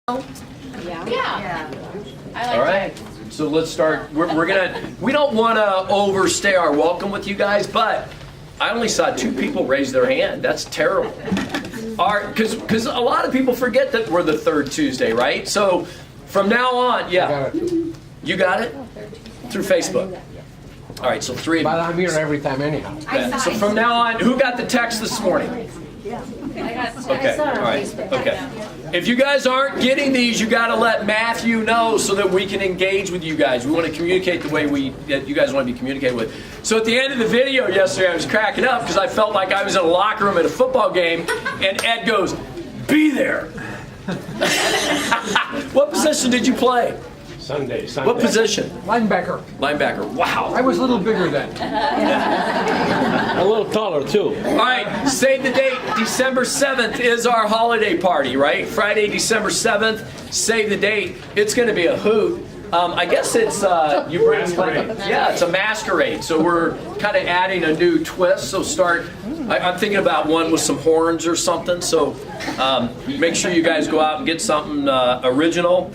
Yeah. I like All right, so let's start. We don't want to overstay our welcome with you guys, but I only saw 2 people raise their hand. That's terrible. Because a lot of people forget that we're the third Tuesday, right? So from now on, yeah. You got it? Through Facebook. All right, so 3 of you. But I'm here every time anyhow. Yeah, so from now on, who got the text this morning? Okay, all right, okay. If you guys aren't getting these, you got to let Matthew know so that we can engage with you guys. We want to communicate the way that you guys want to be communicated with. So at the end of the video yesterday, I was cracking up because I felt like I was in a locker room at a football game, and Ed goes, "Be there." What position did you play? Sunday. What position? Linebacker. Linebacker. Wow. I was a little bigger then. A little taller too. All right, save the date. December 7th is our holiday party, right? Friday, December 7th. Save the date. It's going to be a hoot. I guess it's you bring it's a masquerade. So we're kind of adding a new twist. So I'm thinking about one with some horns or something. So make sure you guys go out and get something original.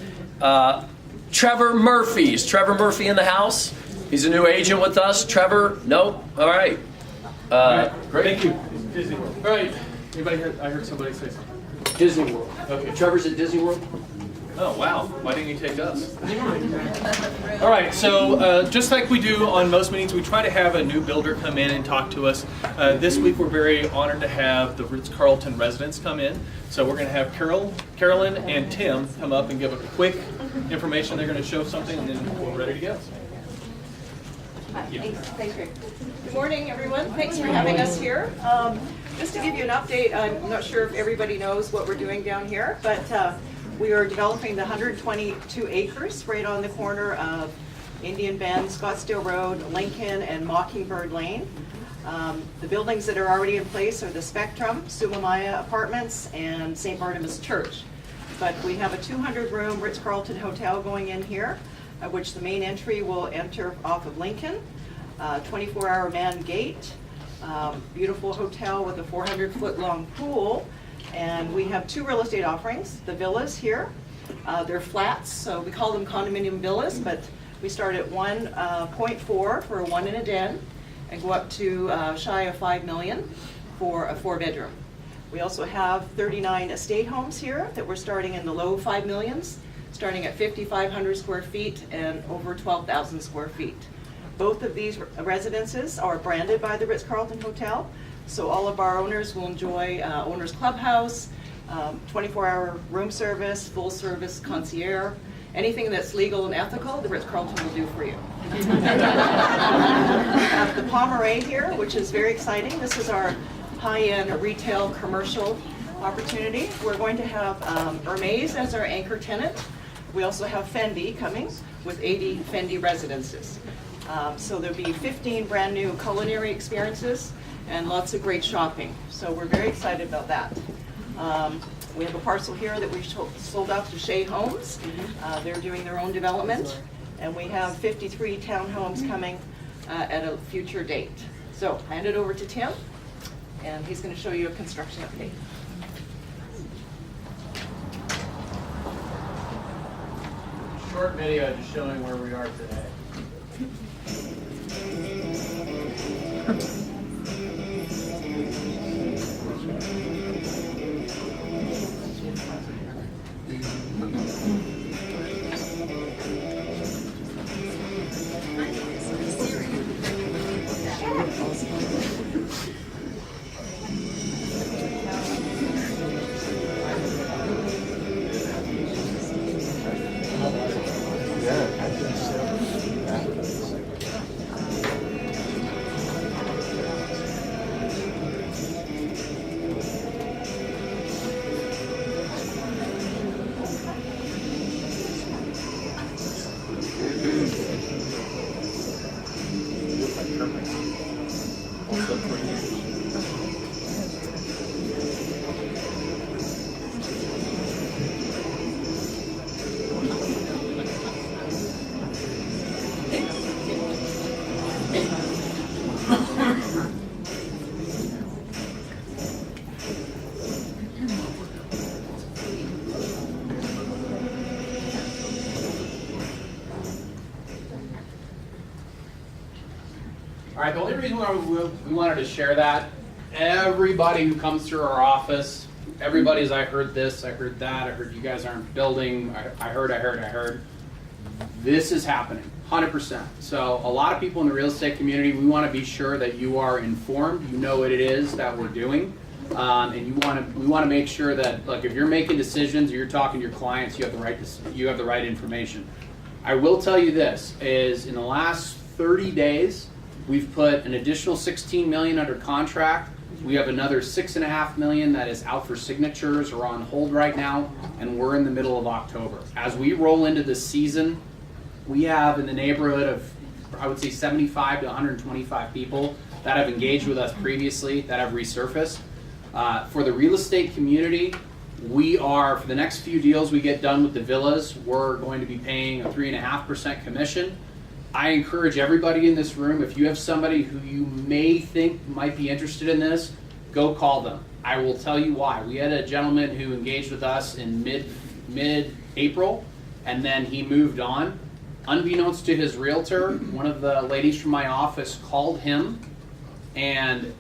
Trevor Murphy. Is Trevor Murphy in the house? He's a new agent with us. Trevor? No? All right. Great. Thank you. Disney World. All right. Anybody heard? I heard somebody say something. Disney World. Okay. Trevor's at Disney World? Oh, wow. Why didn't you take us? All right. So just like we do on most meetings, we try to have a new builder come in and talk to us. This week, we're very honored to have the Ritz-Carlton residents come in. So we're going to have Carolyn and Tim come up and give a quick information. They're going to show something, and then we're ready to go. Hi, thanks, Rick. Good morning, everyone. Thanks for having us here. Just to give you an update, I'm not sure if everybody knows what we're doing down here, but we are developing the 122 acres right on the corner of Indian Bend, Scottsdale Road, Lincoln, and Mockingbird Lane. The buildings that are already in place are the Spectrum, Sumamaya Apartments, and St. Barnabas Church. But we have a 200-room Ritz-Carlton hotel going in here, which the main entry will enter off of Lincoln, 24-hour manned gate, beautiful hotel with a 400-foot long pool, and we have 2 real estate offerings. The villas here, they're flats, so we call them condominium villas, but we start at 1.4 for a 1 and a den, and go up to shy of $5 million for a 4-bedroom. We also have 39 estate homes here that we're starting in the low 5 millions, starting at 5,500 square feet and over 12,000 square feet. Both of these residences are branded by the Ritz-Carlton Hotel, so all of our owners will enjoy owner's clubhouse, 24-hour room service, full service concierge, anything that's legal and ethical, the Ritz-Carlton will do for you. We have the Pomeray here, which is very exciting. This is our high-end retail commercial opportunity. We're going to have Hermes as our anchor tenant. We also have Fendi coming with 80 Fendi residences. So there'll be 15 brand new culinary experiences and lots of great shopping. So we're very excited about that. We have a parcel here that we sold out to Shea Homes. They're doing their own development. And we have 53 townhomes coming at a future date. So I hand it over to Tim, and he's going to show you a construction update. Short video just showing where we are today. All right, the only reason why we wanted to share that, everybody who comes through our office, everybody's, I heard this, I heard that, I heard you guys aren't building, I heard. This is happening, 100%. So a lot of people in the real estate community, we want to be sure that you are informed, you know what it is that we're doing. And we want to make sure that, like, if you're making decisions or you're talking to your clients, you have the right information. I will tell you this, is in the last 30 days, we've put an additional $16 million under contract. We have another $6.5 million that is out for signatures or on hold right now, and we're in the middle of October. As we roll into the season, we have in the neighborhood of, I would say, 75 to 125 people that have engaged with us previously, that have resurfaced. For the real estate community, we are, for the next few deals we get done with the villas, we're going to be paying a 3.5% commission. I encourage everybody in this room, if you have somebody who you may think might be interested in this, go call them. I will tell you why. We had a gentleman who engaged with us in mid-April, and then he moved on. Unbeknownst to his realtor, one of the ladies from my office called him, and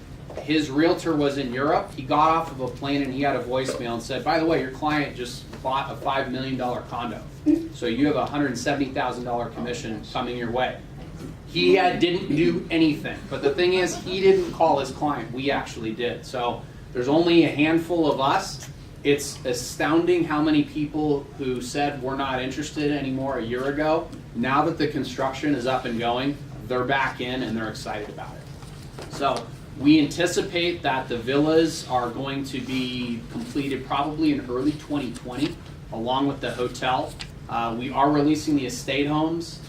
his realtor was in Europe. He got off of a plane and he had a voicemail and said, by the way, your client just bought a $5 million condo. So you have a $170,000 commission coming your way. He didn't do anything. But the thing is, he didn't call his client. We actually did. So there's only a handful of us. It's astounding how many people who said we're not interested anymore a year ago, now that the construction is up and going, they're back in and they're excited about it. So we anticipate that the villas are going to be completed probably in early 2020, along with the hotel. We are releasing the estate homes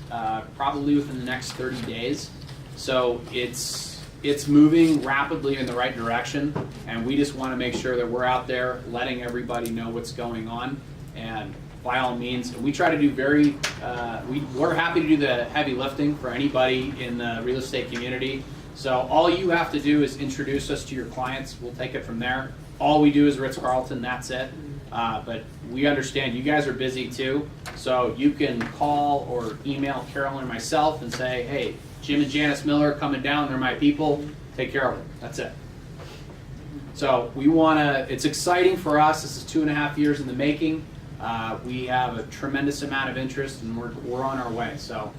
probably within the next 30 days. So it's moving rapidly in the right direction, and we just want to make sure that we're out there letting everybody know what's going on. And by all means, we try to do we're happy to do the heavy lifting for anybody in the real estate community. So all you have to do is introduce us to your clients. We'll take it from there. All we do is Ritz-Carlton, that's it. But we understand you guys are busy too. So you can call or email Carolyn or myself and say, hey, Jim and Janice Miller are coming down. They're my people. Take care of them. That's it. So it's exciting for us. This is 2.5 years in the making. We have a tremendous amount of interest, and we're on our way. So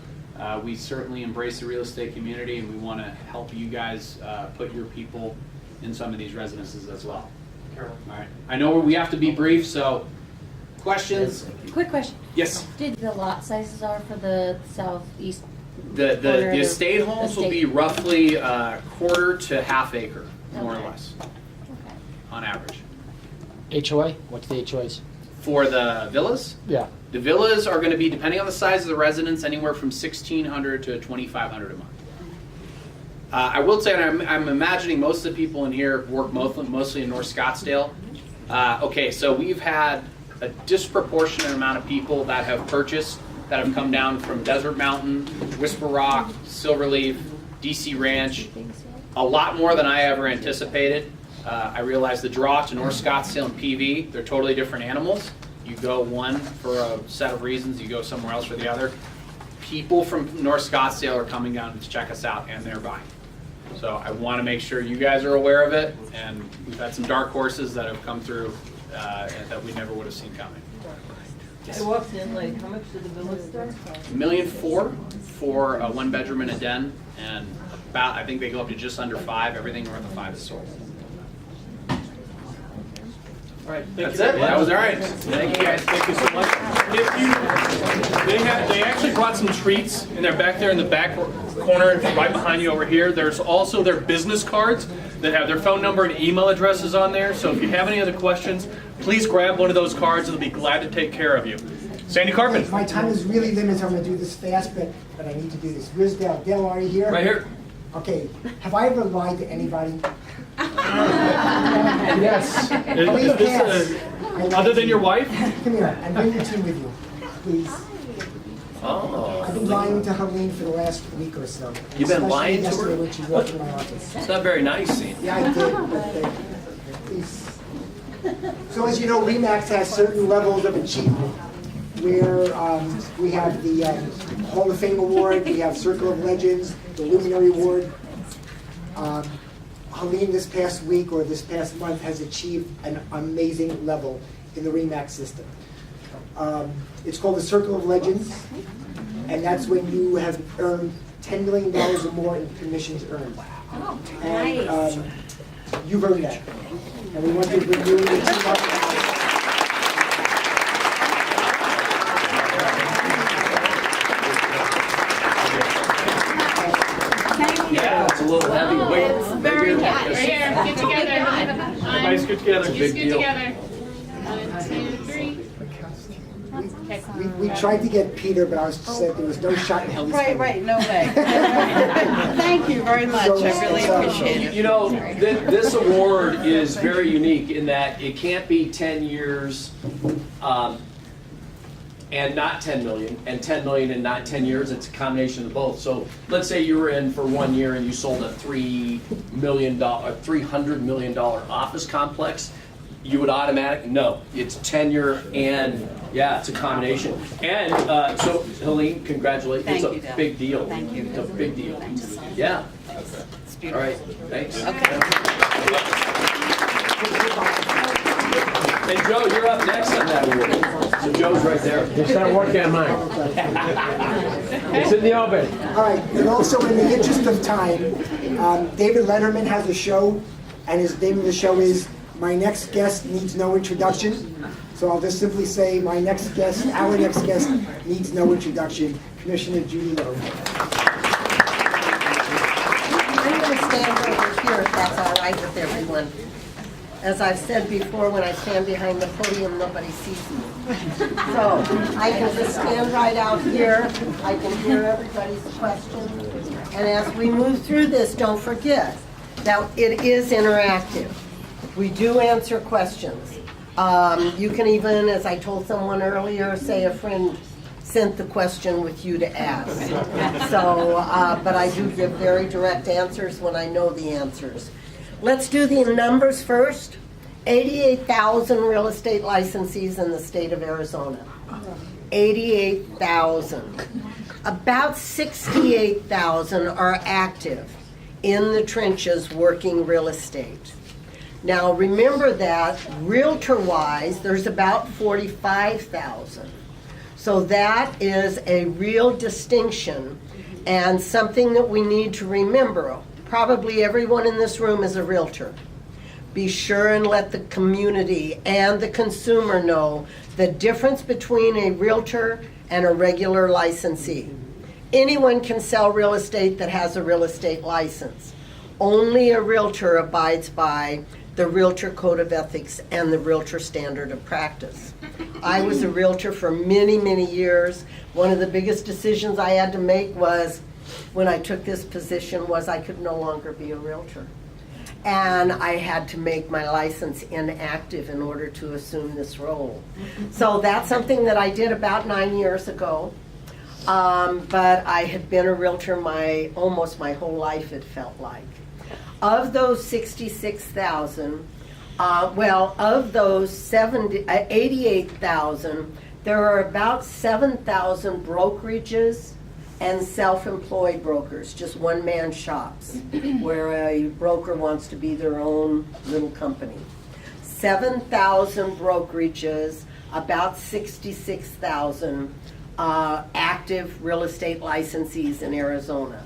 we certainly embrace the real estate community, and we want to help you guys put your people in some of these residences as well. All right. I know we have to be brief, so questions? Quick question. Yes. Did the lot sizes are for the southeast? The estate homes will be roughly a quarter to half acre, more or less, Okay. on average. HOA? What's the HOAs? For the villas? Yeah. The villas are going to be, depending on the size of the residence, anywhere from $1,600 to $2,500 a month. I will say, and I'm imagining most of the people in here work mostly in North Scottsdale. Okay, so we've had a disproportionate amount of people that have purchased, that have come down from Desert Mountain, Whisper Rock, Silverleaf, DC Ranch, a lot more than I ever anticipated. I realized the draw to North Scottsdale and PV, they're totally different animals. You go one for a set of reasons, you go somewhere else for the other. People from North Scottsdale are coming down to check us out, and they're buying. So I want to make sure you guys are aware of it, and we've had some dark horses that have come through that we never would have seen coming. I walked in like, how much did the villa start? $1.4 million for a 1-bedroom and a den, and about, I think they go up to just under 5. Everything north of 5 is sold. All right, That's it. That was all right. Thank you guys. Thank you so much. They actually brought some treats, and they're back there in the back corner, right behind you over here. There's also their business cards that have their phone number and email addresses on there. So if you have any other questions, please grab one of those cards. They'll be glad to take care of you. Sandy Carpenter. My time is really limited, so I'm going to do this fast, but I need to do this. Where's Dale? Dale, are you here? Right here. Okay. Have I ever lied to anybody? Yes. Please pass. Other than your wife? Come here, and bring your team with you, please. Oh. I've been lying to Helene for the last week or so. You've been lying to her? Especially yesterday when she walked in my office. It's not very nice, scene. Yeah, I did, but please. So as you know, RE/MAX has certain levels of achievement, where we have the Hall of Fame Award, we have Circle of Legends, the Luminary Award. Helene this past week or this past month has achieved an amazing level in the RE/MAX system. It's called the Circle of Legends, and that's when you have earned $10 million or more in commissions earned. And you've earned that. And we want to bring you and your team up. Yeah, it's a little heavy weight. Very heavy. Here, get together. Everybody scoot together. Big Scoot deal. together. 1, 2, 3. We tried to get Peter, but I was said there was no shot in hell. Right, no way. Thank you very much, I really appreciate it. You know, this award is very unique in that it can't be 10 years and not 10 million, and 10 million and not 10 years. It's a combination of both. So let's say you were in for 1 year and you sold a $300 million office complex. You would no, it's tenure and yeah, it's a combination. And so Helene, congratulations. Thank It's you, a Deb. big deal. Thank you. It's a big deal. Thanks. Yeah. It's All beautiful. right. Thanks. And Joe, you're up next on that award. So Joe's right there. They start working on mine. It's in the oven. All right, and also in the interest of time, David Letterman has a show, and his name of the show is My Next Guest Needs No Introduction. So I'll just simply say our next guest needs no introduction, Commissioner Judy Lowe. I'm going to stand over here if that's all right with everyone. As I've said before, when I stand behind the podium, nobody sees me. So I can just stand right out here. I can hear everybody's questions. And as we move through this, don't forget that it is interactive. We do answer questions. You can even, as I told someone earlier, say a friend sent the question with you to ask. So, but I do give very direct answers when I know the answers. Let's do the numbers first. 88,000 real estate licensees in the state of Arizona. 88,000. About 68,000 are active in the trenches working real estate. Now remember that realtor-wise, there's about 45,000. So that is a real distinction and something that we need to remember. Probably everyone in this room is a realtor. Be sure and let the community and the consumer know the difference between a realtor and a regular licensee. Anyone can sell real estate that has a real estate license. Only a realtor abides by the Realtor Code of Ethics and the Realtor Standard of Practice. I was a realtor for many, many years. One of the biggest decisions I had to make was, when I took this position, was I could no longer be a realtor. And I had to make my license inactive in order to assume this role. So that's something that I did about 9 years ago. But I had been a realtor almost my whole life, it felt like. Of those 66,000, of those 88,000, there are about 7,000 brokerages and self-employed brokers, just one-man shops, where a broker wants to be their own little company. 7,000 brokerages, about 66,000 active real estate licensees in Arizona.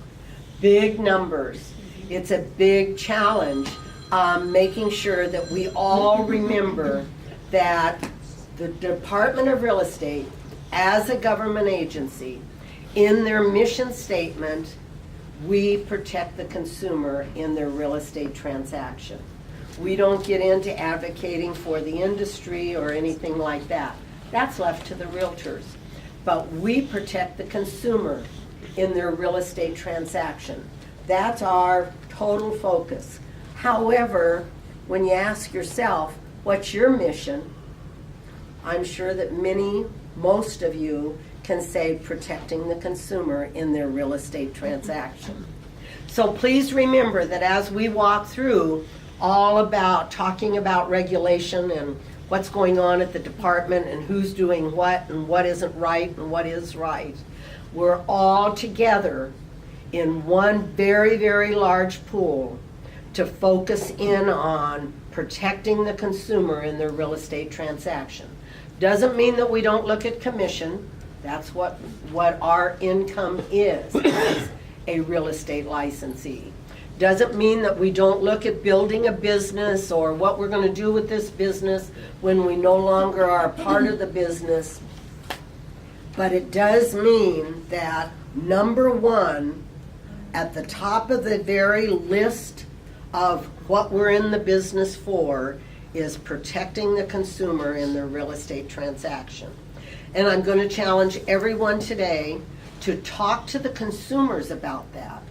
Big numbers. It's a big challenge, making sure that we all remember that the Department of Real Estate, as a government agency, in their mission statement, we protect the consumer in their real estate transaction. We don't get into advocating for the industry or anything like that. That's left to the realtors. But we protect the consumer in their real estate transaction. That's our total focus. However, when you ask yourself, what's your mission? I'm sure that most of you can say protecting the consumer in their real estate transaction. So please remember that as we walk through all about talking about regulation and what's going on at the department and who's doing what and what isn't right and what is right, we're all together in one very, very large pool to focus in on protecting the consumer in their real estate transaction. Doesn't mean that we don't look at commission. That's what our income is as a real estate licensee. Doesn't mean that we don't look at building a business or what we're going to do with this business when we no longer are a part of the business. But it does mean that number one, at the top of the very list of what we're in the business for, is protecting the consumer in their real estate transaction. And I'm going to challenge everyone today to talk to the consumers about that.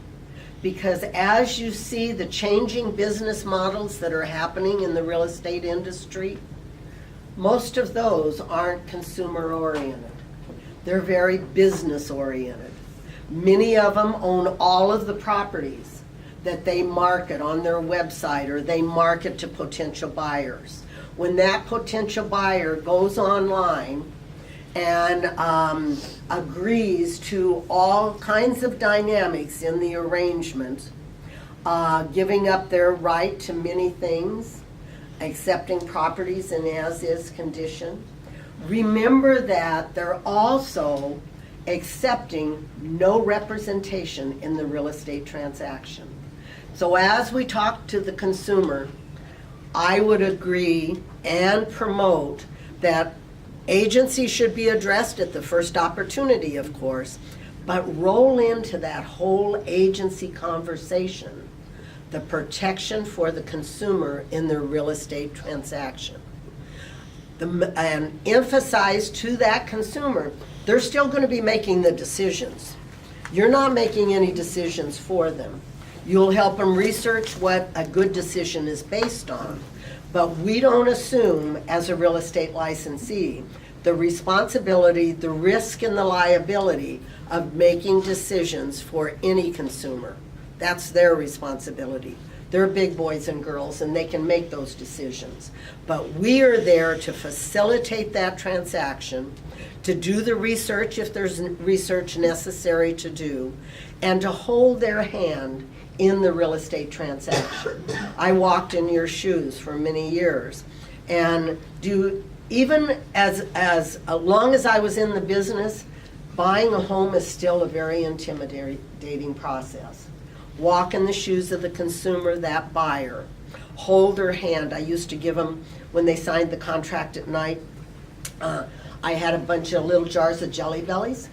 Because as you see the changing business models that are happening in the real estate industry, most of those aren't consumer oriented. They're very business oriented. Many of them own all of the properties that they market on their website or they market to potential buyers. When that potential buyer goes online and agrees to all kinds of dynamics in the arrangement, giving up their right to many things, accepting properties in as-is condition, remember that they're also accepting no representation in the real estate transaction. So as we talk to the consumer, I would agree and promote that agency should be addressed at the first opportunity, of course, but roll into that whole agency conversation the protection for the consumer in their real estate transaction. And emphasize to that consumer, they're still going to be making the decisions. You're not making any decisions for them. You'll help them research what a good decision is based on. But we don't assume, as a real estate licensee, the responsibility, the risk, and the liability of making decisions for any consumer. That's their responsibility. They're big boys and girls, and they can make those decisions. But we are there to facilitate that transaction, to do the research if there's research necessary to do, and to hold their hand in the real estate transaction. I walked in your shoes for many years, and even as long as I was in the business, buying a home is still a very intimidating process. Walk in the shoes of the consumer, that buyer. Hold their hand. I used to give them, when they signed the contract at night, I had a bunch of little jars of Jelly Bellies,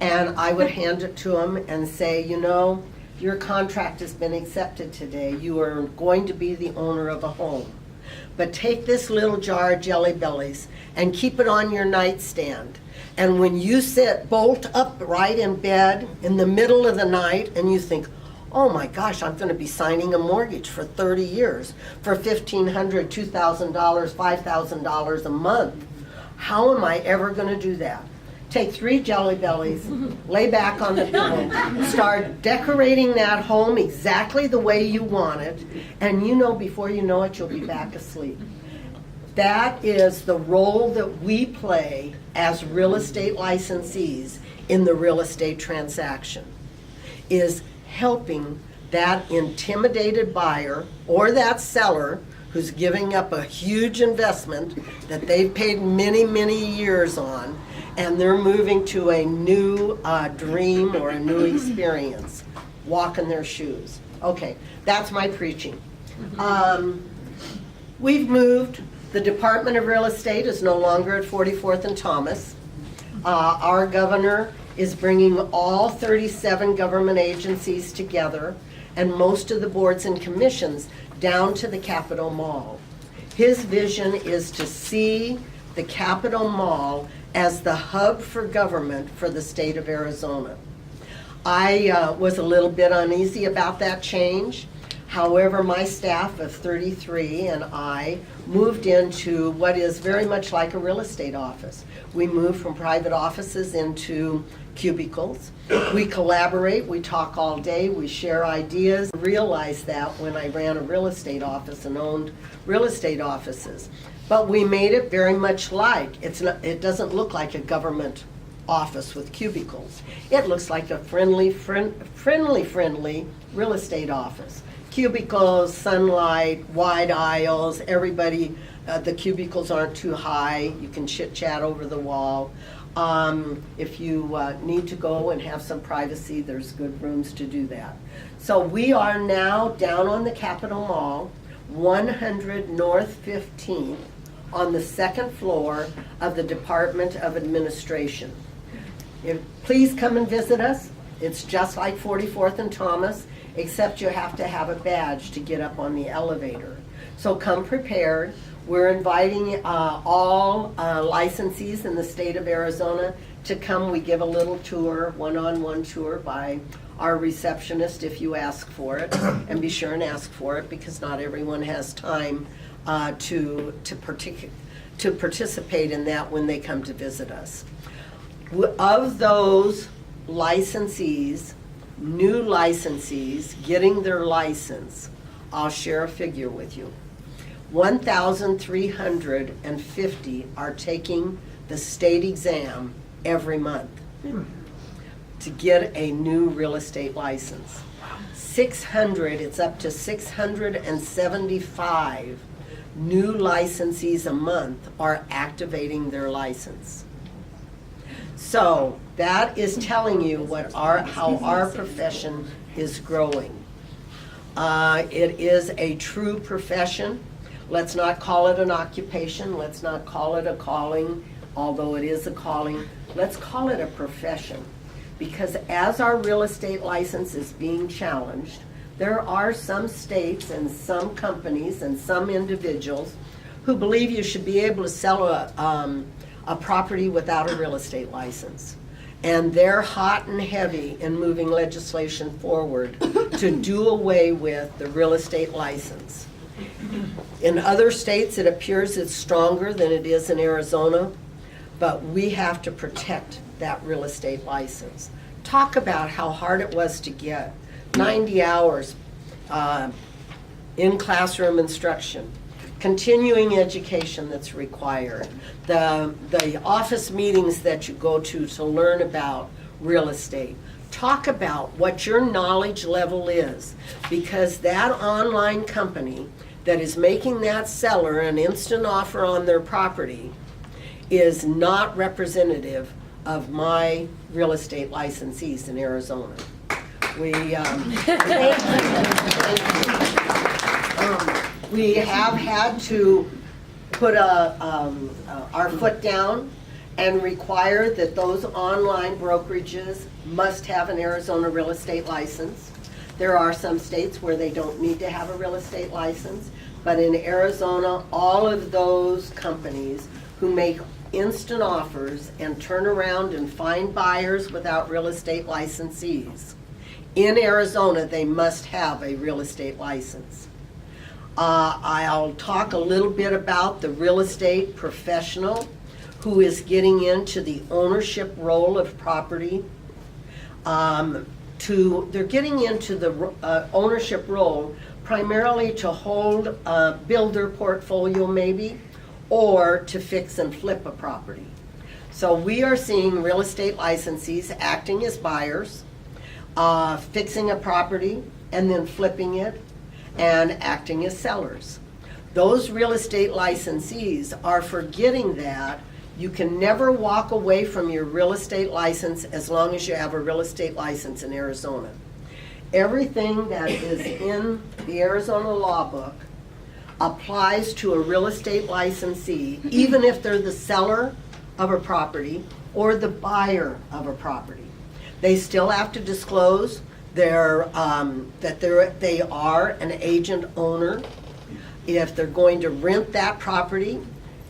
and I would hand it to them and say, you know, your contract has been accepted today. You are going to be the owner of a home. But take this little jar of Jelly Bellies and keep it on your nightstand. And when you sit bolt upright in bed in the middle of the night and you think, oh my gosh, I'm going to be signing a mortgage for 30 years for $1,500, $2,000, $5,000 a month. How am I ever going to do that? Take 3 Jelly Bellies, lay back on the pillow, start decorating that home exactly the way you want it, and you know before you know it, you'll be back asleep. That is the role that we play as real estate licensees in the real estate transaction, is helping that intimidated buyer or that seller who's giving up a huge investment that they've paid many, many years on, and they're moving to a new dream or a new experience. Walk in their shoes. Okay, that's my preaching. We've moved. The Department of Real Estate is no longer at 44th and Thomas. Our governor is bringing all 37 government agencies together and most of the boards and commissions down to the Capitol Mall. His vision is to see the Capitol Mall as the hub for government for the state of Arizona. I was a little bit uneasy about that change. However, my staff of 33 and I moved into what is very much like a real estate office. We moved from private offices into cubicles. We collaborate, we talk all day, we share ideas. I realized that when I ran a real estate office and owned real estate offices. But we made it very much like, it doesn't look like a government office with cubicles. It looks like a friendly real estate office. Cubicles, sunlight, wide aisles, everybody, the cubicles aren't too high. You can chit chat over the wall. If you need to go and have some privacy, there's good rooms to do that. So we are now down on the Capitol Mall, 100 North 15th, on the second floor of the Department of Administration. Please come and visit us. It's just like 44th and Thomas, except you have to have a badge to get up on the elevator. So come prepared. We're inviting all licensees in the state of Arizona to come. We give a little tour, one-on-one tour by our receptionist if you ask for it. And be sure and ask for it because not everyone has time to participate in that when they come to visit us. Of those licensees, new licensees getting their license, I'll share a figure with you. 1,350 are taking the state exam every month to get a new real estate license. 600, it's up to 675 new licensees a month are activating their license. So that is telling you how our profession is growing. It is a true profession. Let's not call it an occupation. Let's not call it a calling, although it is a calling. Let's call it a profession. Because as our real estate license is being challenged, there are some states and some companies and some individuals who believe you should be able to sell a property without a real estate license. And they're hot and heavy in moving legislation forward to do away with the real estate license. In other states, it appears it's stronger than it is in Arizona, but we have to protect that real estate license. Talk about how hard it was to get 90 hours in classroom instruction, continuing education that's required, the office meetings that you go to learn about real estate. Talk about what your knowledge level is, because that online company that is making that seller an instant offer on their property is not representative of my real estate licensees in Arizona. We have had to put our foot down and require that those online brokerages must have an Arizona real estate license. There are some states where they don't need to have a real estate license, but in Arizona, all of those companies who make instant offers and turn around and find buyers without real estate licensees, in Arizona, they must have a real estate license. I'll talk a little bit about the real estate professional who is getting into the ownership role of property. They're getting into the ownership role primarily to hold, build their portfolio maybe, or to fix and flip a property. So we are seeing real estate licensees acting as buyers, fixing a property and then flipping it, and acting as sellers. Those real estate licensees are forgetting that you can never walk away from your real estate license as long as you have a real estate license in Arizona. Everything that is in the Arizona law book applies to a real estate licensee, even if they're the seller of a property or the buyer of a property. They still have to disclose that they are an agent owner. If they're going to rent that property,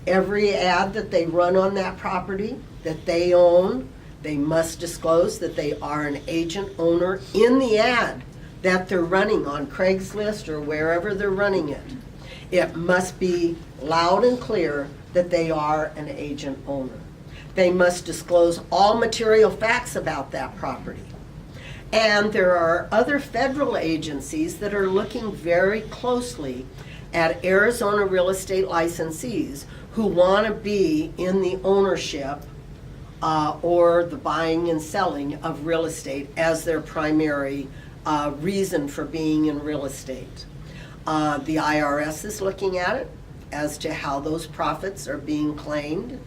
every ad that they run on that property that they own, they must disclose that they are an agent owner in the ad that they're running on Craigslist or wherever they're running it. It must be loud and clear that they are an agent owner. They must disclose all material facts about that property. And there are other federal agencies that are looking very closely at Arizona real estate licensees who want to be in the ownership or the buying and selling of real estate as their primary reason for being in real estate. The IRS is looking at it as to how those profits are being claimed.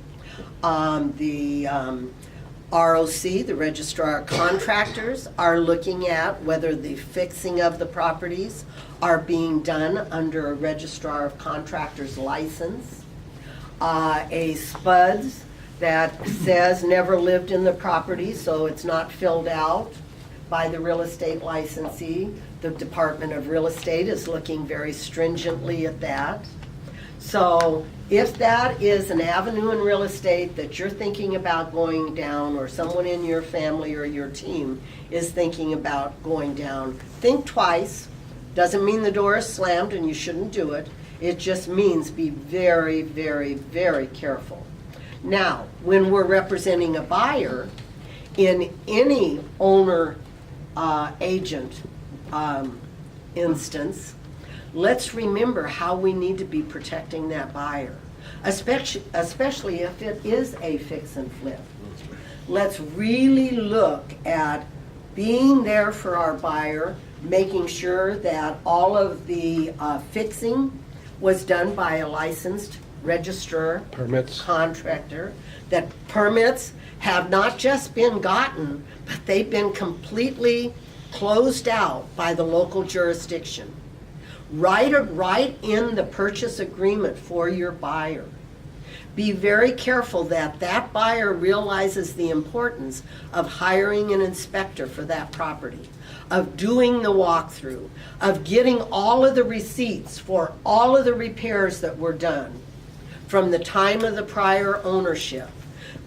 The ROC, the Registrar of Contractors, are looking at whether the fixing of the properties are being done under a Registrar of Contractors license. A SPUDS that says never lived in the property, so it's not filled out by the real estate licensee. The Department of Real Estate is looking very stringently at that. So if that is an avenue in real estate that you're thinking about going down, or someone in your family or your team is thinking about going down, think twice. Doesn't mean the door is slammed and you shouldn't do it. It just means be very, very, very careful. Now, when we're representing a buyer in any owner agent instance, let's remember how we need to be protecting that buyer, especially if it is a fix and flip. Let's really look at being there for our buyer, making sure that all of the fixing was done by a licensed registrar, Permits. contractor, that permits have not just been gotten, but they've been completely closed out by the local jurisdiction. Write in the purchase agreement for your buyer. Be very careful that that buyer realizes the importance of hiring an inspector for that property, of doing the walkthrough, of getting all of the receipts for all of the repairs that were done from the time of the prior ownership,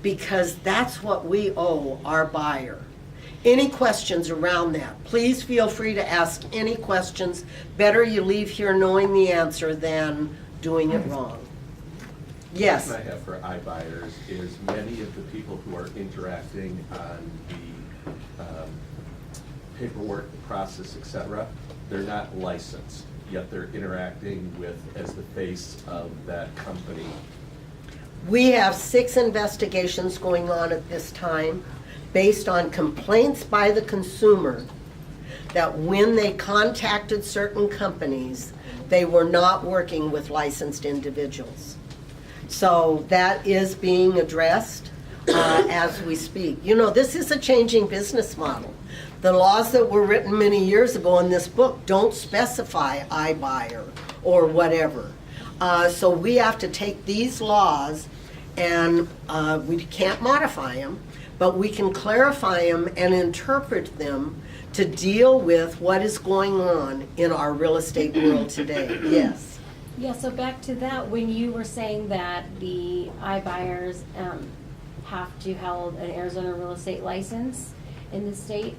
because that's what we owe our buyer. Any questions around that? Please feel free to ask any questions. Better you leave here knowing the answer than doing it wrong. Yes? The question I have for iBuyers is many of the people who are interacting on the paperwork, the process, etc., they're not licensed, yet they're interacting with as the face of that company. We have 6 investigations going on at this time based on complaints by the consumer that when they contacted certain companies, they were not working with licensed individuals. So that is being addressed as we speak. You know, this is a changing business model. The laws that were written many years ago in this book don't specify iBuyer or whatever. So we have to take these laws and we can't modify them, but we can clarify them and interpret them to deal with what is going on in our real estate world today. Yes. Yeah, so back to that, when you were saying that the iBuyers have to hold an Arizona real estate license in the state,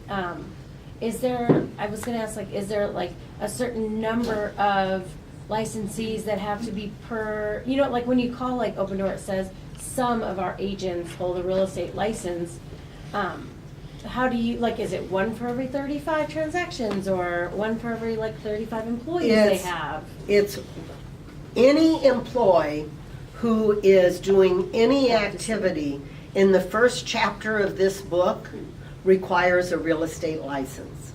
is there, I was gonna ask, like, is there like a certain number of licensees that have to be per, you know, like when you call like Open Door, it says some of our agents hold a real estate license. How do you, like, is it one for every 35 transactions or one for every like 35 employees they have? It's any employee who is doing any activity in the first chapter of this book requires a real estate license.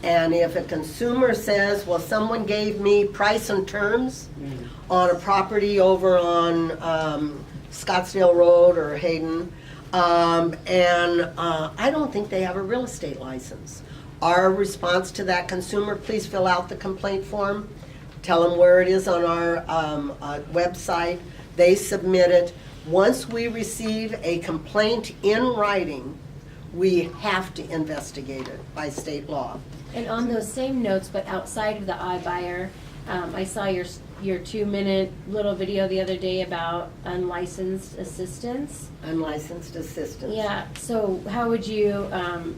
And if a consumer says, well, someone gave me price and terms on a property over on Scottsdale Road or Hayden, and I don't think they have a real estate license. Our response to that consumer, please fill out the complaint form, tell them where it is on our website, they submit it. Once we receive a complaint in writing, we have to investigate it by state law. And on those same notes, but outside of the iBuyer, I saw your 2-minute little video the other day about unlicensed assistants. Unlicensed assistants. Yeah, so how would you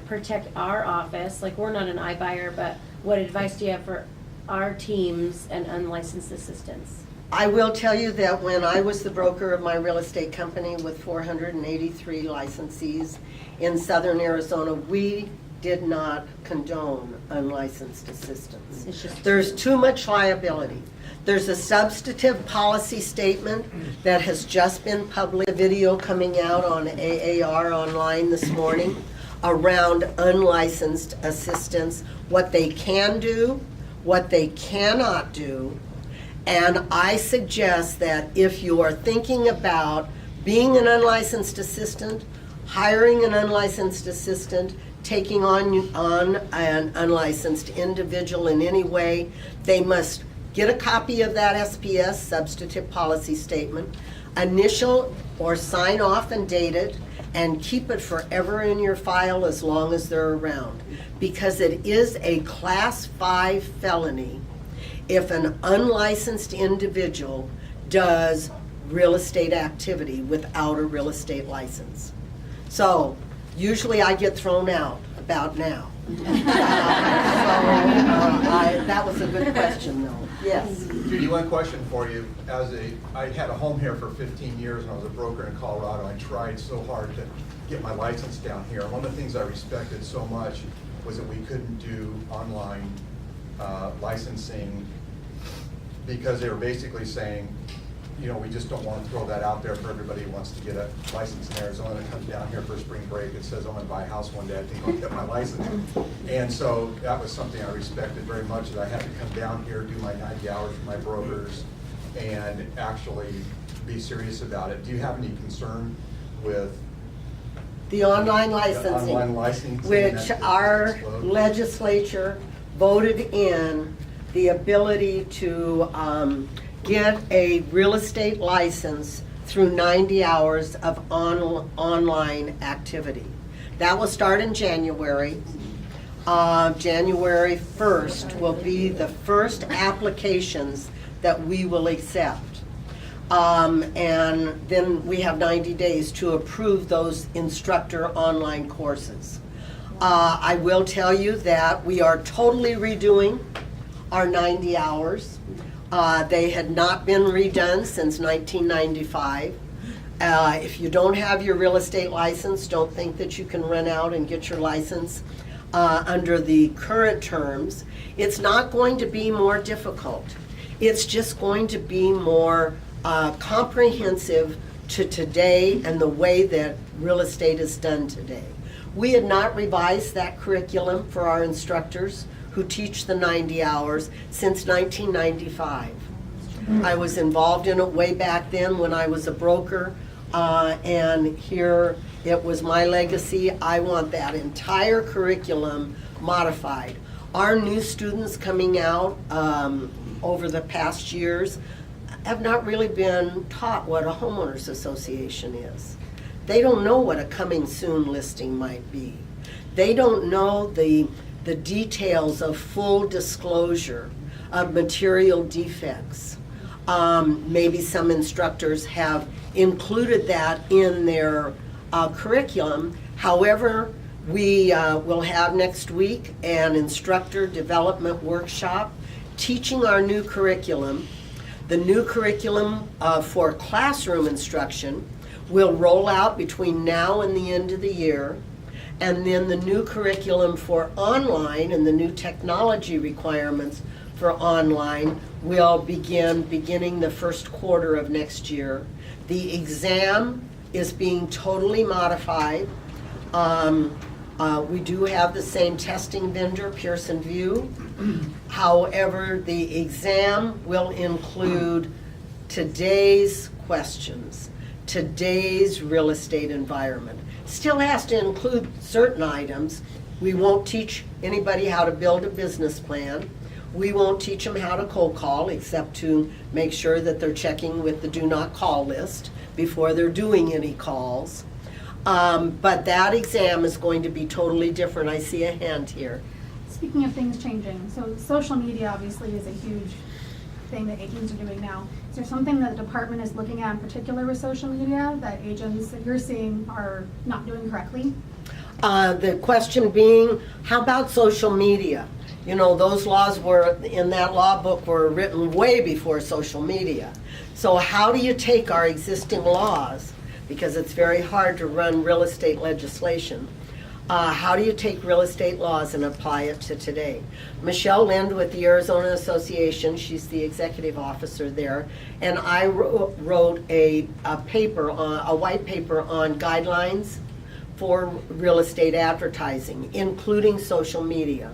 protect our office? Like, we're not an iBuyer, but what advice do you have for our teams and unlicensed assistants? I will tell you that when I was the broker of my real estate company with 483 licensees in southern Arizona, we did not condone unlicensed assistants. It's just- There's too much liability. There's a substantive policy statement that has just been published, a video coming out on AAR online this morning around unlicensed assistants, what they can do, what they cannot do. And I suggest that if you are thinking about being an unlicensed assistant, hiring an unlicensed assistant, taking on an unlicensed individual in any way, they must get a copy of that SPS, substantive policy statement, initial or sign off and date it, and keep it forever in your file as long as they're around. Because it is a Class 5 felony if an unlicensed individual does real estate activity without a real estate license. So, usually I get thrown out about now. That was a good question, though. Yes. Judy, one question for you. I had a home here for 15 years when I was a broker in Colorado. I tried so hard to get my license down here. One of the things I respected so much was that we couldn't do online licensing because they were basically saying, you know, we just don't want to throw that out there for everybody who wants to get a license in Arizona that comes down here for spring break. It says I'm going to buy a house one day, I think I'll get my license. And so that was something I respected very much, that I had to come down here, do my 90 hours for my brokers, and actually be serious about it. Do you have any concern with The online licensing, online licensing which that our disclosed? legislature voted in the ability to get a real estate license through 90 hours of online activity. That will start in January. January 1st will be the first applications that we will accept. And then we have 90 days to approve those instructor online courses. I will tell you that we are totally redoing our 90 hours. They had not been redone since 1995. If you don't have your real estate license, don't think that you can run out and get your license under the current terms. It's not going to be more difficult. It's just going to be more comprehensive to today and the way that real estate is done today. We had not revised that curriculum for our instructors who teach the 90 hours since 1995. I was involved in it way back then when I was a broker, and here it was my legacy. I want that entire curriculum modified. Our new students coming out over the past years have not really been taught what a homeowners association is. They don't know what a coming soon listing might be. They don't know the details of full disclosure of material defects. Maybe some instructors have included that in their curriculum. However, we will have next week an instructor development workshop teaching our new curriculum. The new curriculum for classroom instruction will roll out between now and the end of the year. And then the new curriculum for online and the new technology requirements for online will beginning the first quarter of next year. The exam is being totally modified. We do have the same testing vendor, Pearson VUE. However, the exam will include today's questions, today's real estate environment. Still has to include certain items. We won't teach anybody how to build a business plan. We won't teach them how to cold call, except to make sure that they're checking with the do not call list before they're doing any calls. But that exam is going to be totally different. I see a hand here. Speaking of things changing, so social media obviously is a huge thing that agents are doing now. Is there something that the department is looking at in particular with social media that agents that you're seeing are not doing correctly? The question being, how about social media? You know, those laws were, in that law book, were written way before social media. So how do you take our existing laws, because it's very hard to run real estate legislation, How do you take real estate laws and apply it to today? Michelle Lind with the Arizona Association, she's the executive officer there, and I wrote a white paper on guidelines for real estate advertising, including social media.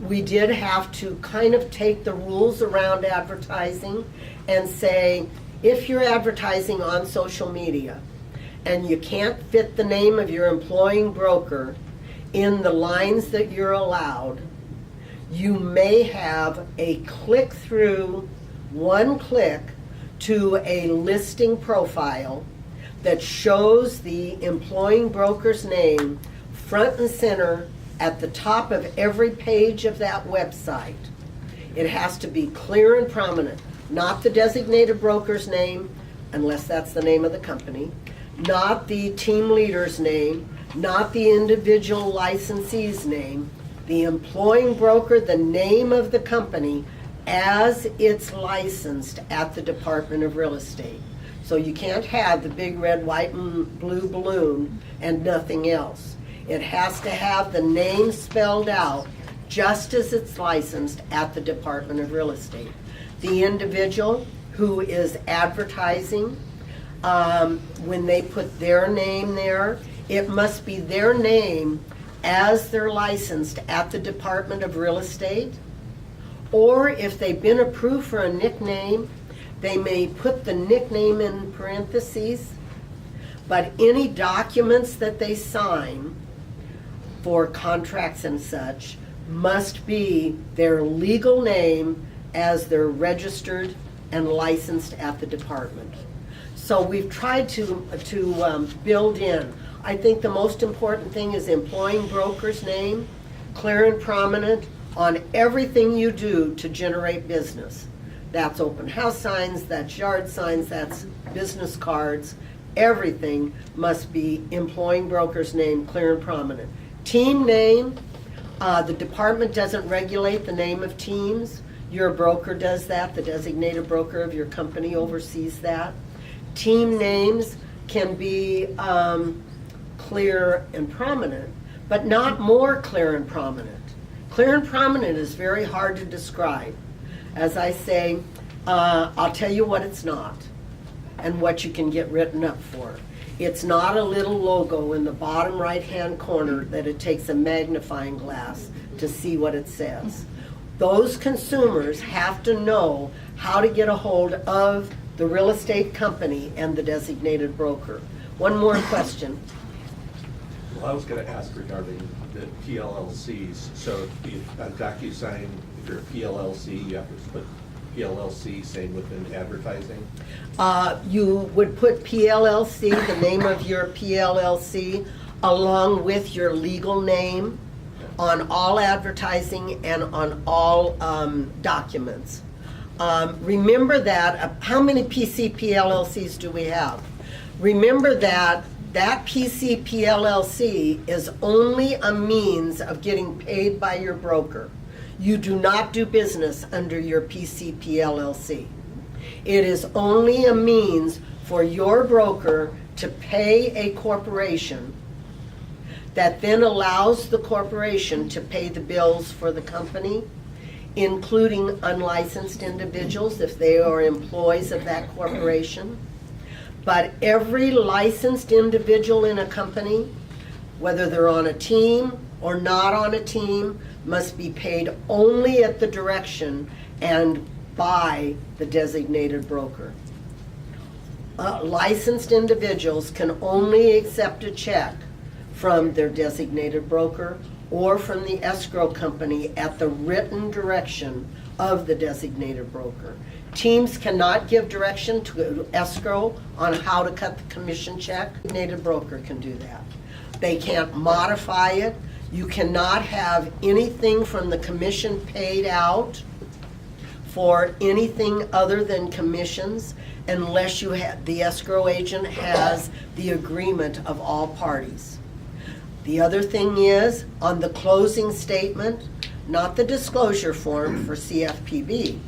We did have to kind of take the rules around advertising and say, if you're advertising on social media and you can't fit the name of your employing broker in the lines that you're allowed, you may have a click-through, one click to a listing profile that shows the employing broker's name front and center at the top of every page of that website. It has to be clear and prominent, not the designated broker's name, unless that's the name of the company, not the team leader's name, not the individual licensee's name, the employing broker, the name of the company as it's licensed at the Department of Real Estate. So you can't have the big red, white, and blue balloon and nothing else. It has to have the name spelled out just as it's licensed at the Department of Real Estate. The individual who is advertising, when they put their name there, it must be their name as they're licensed at the Department of Real Estate. Or if they've been approved for a nickname, they may put the nickname in parentheses. But any documents that they sign for contracts and such must be their legal name as they're registered and licensed at the department. So we've tried to build in. I think the most important thing is employing broker's name, clear and prominent on everything you do to generate business. That's open house signs, that's yard signs, that's business cards. Everything must be employing broker's name, clear and prominent. Team name, the department doesn't regulate the name of teams. Your broker does that. The designated broker of your company oversees that. Team names can be clear and prominent, but not more clear and prominent. Clear and prominent is very hard to describe. As I say, I'll tell you what it's not and what you can get written up for. It's not a little logo in the bottom right-hand corner that it takes a magnifying glass to see what it says. Those consumers have to know how to get a hold of the real estate company and the designated broker. One more question. Well, I was going to ask regarding the PLLCs. So on DocuSign, if you're a PLLC, you have to put PLLC, same within advertising? You would put PLLC, the name of your PLLC, along with your legal name on all advertising and on all documents. Remember that, how many PCPLLCs do we have? Remember that that PCPLLC is only a means of getting paid by your broker. You do not do business under your PCPLLC. It is only a means for your broker to pay a corporation that then allows the corporation to pay the bills for the company, including unlicensed individuals if they are employees of that corporation. But every licensed individual in a company, whether they're on a team or not on a team, must be paid only at the direction and by the designated broker. Licensed individuals can only accept a check from their designated broker or from the escrow company at the written direction of the designated broker. Teams cannot give direction to escrow on how to cut the commission check. The designated broker can do that. They can't modify it. You cannot have anything from the commission paid out for anything other than commissions unless you have, the escrow agent has the agreement of all parties. The other thing is, on the closing statement, not the disclosure form for CFPB,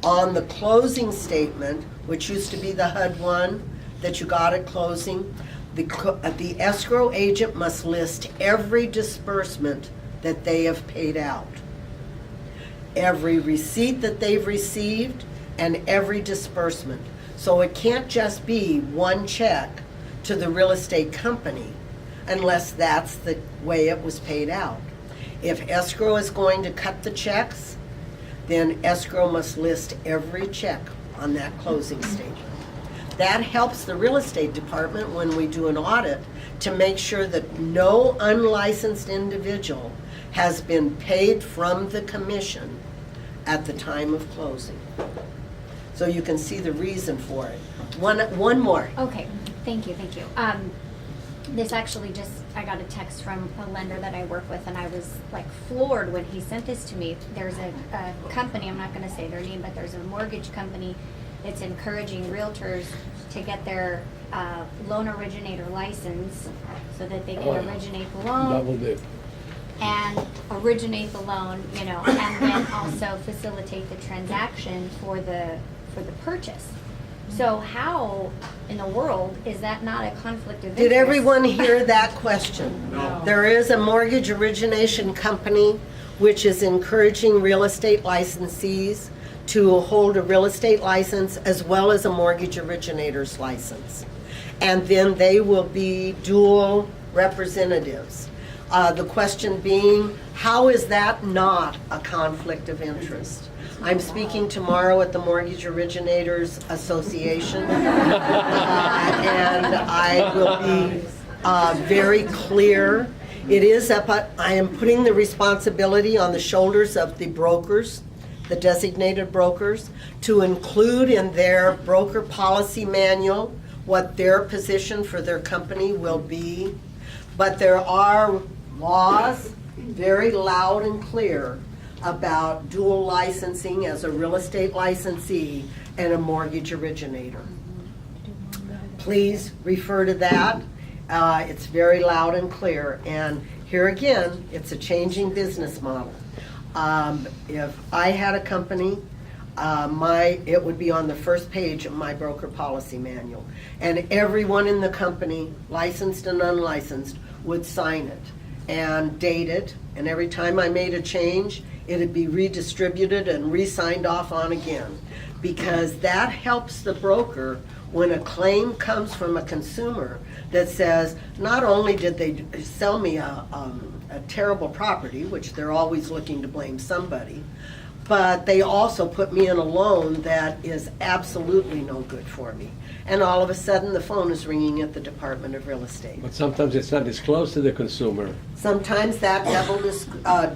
on the closing statement, which used to be the HUD one that you got at closing, The escrow agent must list every disbursement that they have paid out, every receipt that they've received, and every disbursement. So it can't just be one check to the real estate company unless that's the way it was paid out. If escrow is going to cut the checks, then escrow must list every check on that closing statement. That helps the real estate department when we do an audit to make sure that no unlicensed individual has been paid from the commission at the time of closing. So you can see the reason for it. One more. Okay, thank you. This actually just, I got a text from a lender that I work with, and I was like floored when he sent this to me. There's a company, I'm not gonna say their name, but there's a mortgage company that's encouraging realtors to get their loan originator license so that they can originate the loan. Double dip. And originate the loan, you know, and then also facilitate the transaction for the purchase. So how in the world is that not a conflict of interest? Did everyone hear that question? No. There is a mortgage origination company which is encouraging real estate licensees to hold a real estate license as well as a mortgage originator's license. And then they will be dual representatives. The question being, how is that not a conflict of interest? I'm speaking tomorrow at the Mortgage Originators Association, and I will be very clear. It is I am putting the responsibility on the shoulders of the brokers, the designated brokers, to include in their broker policy manual what their position for their company will be. But there are laws, very loud and clear, about dual licensing as a real estate licensee and a mortgage originator. Please refer to that. It's very loud and clear. And here again, it's a changing business model. If I had a company, it would be on the first page of my broker policy manual. And everyone in the company, licensed and unlicensed, would sign it and date it. And every time I made a change, it'd be redistributed and re-signed off on again. Because that helps the broker when a claim comes from a consumer that says, not only did they sell me a terrible property, which they're always looking to blame somebody, but they also put me in a loan that is absolutely no good for me. And all of a sudden, the phone is ringing at the Department of Real Estate. But sometimes it's not disclosed to the consumer. Sometimes that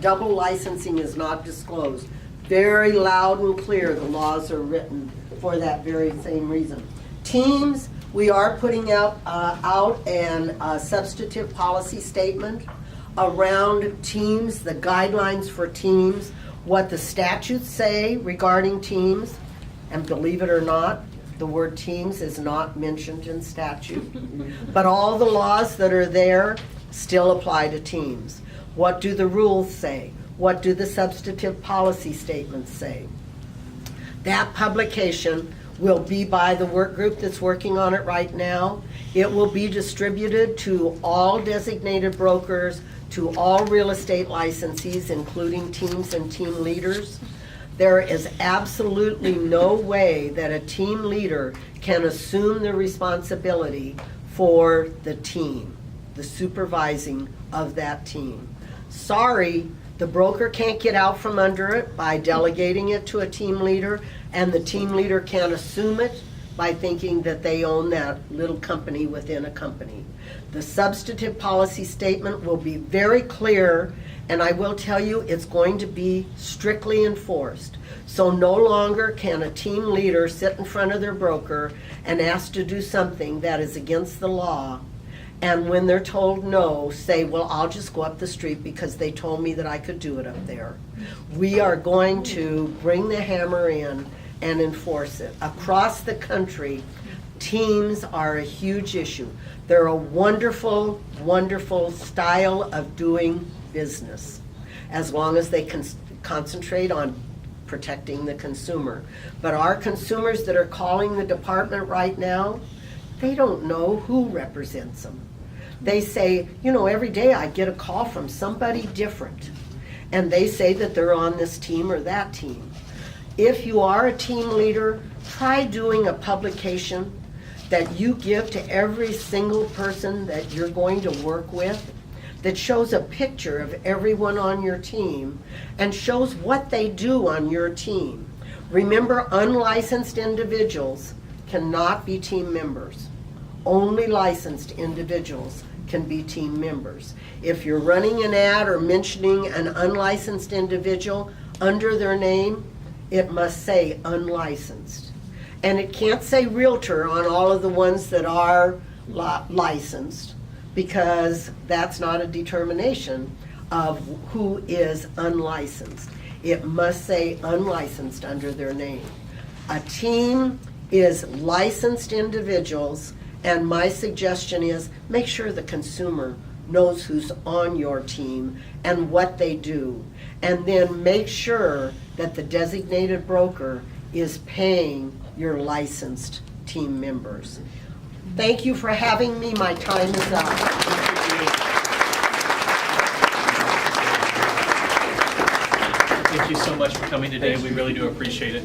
double licensing is not disclosed. Very loud and clear, the laws are written for that very same reason. Teams, we are putting out an substantive policy statement around teams, the guidelines for teams, what the statutes say regarding teams, and believe it or not, the word teams is not mentioned in statute. But all the laws that are there still apply to teams. What do the rules say? What do the substantive policy statements say? That publication will be by the work group that's working on it right now. It will be distributed to all designated brokers, to all real estate licensees, including teams and team leaders. There is absolutely no way that a team leader can assume the responsibility for the team, the supervising of that team. Sorry, the broker can't get out from under it by delegating it to a team leader, and the team leader can't assume it by thinking that they own that little company within a company. The substantive policy statement will be very clear, and I will tell you it's going to be strictly enforced. So no longer can a team leader sit in front of their broker and ask to do something that is against the law, and when they're told no, say, well, I'll just go up the street because they told me that I could do it up there. We are going to bring the hammer in and enforce it. Across the country, teams are a huge issue. They're a wonderful, wonderful style of doing business, as long as they can concentrate on protecting the consumer. But our consumers that are calling the department right now They don't know who represents them. They say, you know, every day I get a call from somebody different, and they say that they're on this team or that team. If you are a team leader, try doing a publication that you give to every single person that you're going to work with that shows a picture of everyone on your team and shows what they do on your team. Remember, unlicensed individuals cannot be team members. Only licensed individuals can be team members. If you're running an ad or mentioning an unlicensed individual under their name, it must say unlicensed. And it can't say realtor on all of the ones that are licensed, because that's not a determination of who is unlicensed. It must say unlicensed under their name. A team is licensed individuals, and my suggestion is make sure the consumer knows who's on your team and what they do. And then make sure that the designated broker is paying your licensed team members. Thank you for having me. My time is up. Thank you so much for coming today. We really do appreciate it.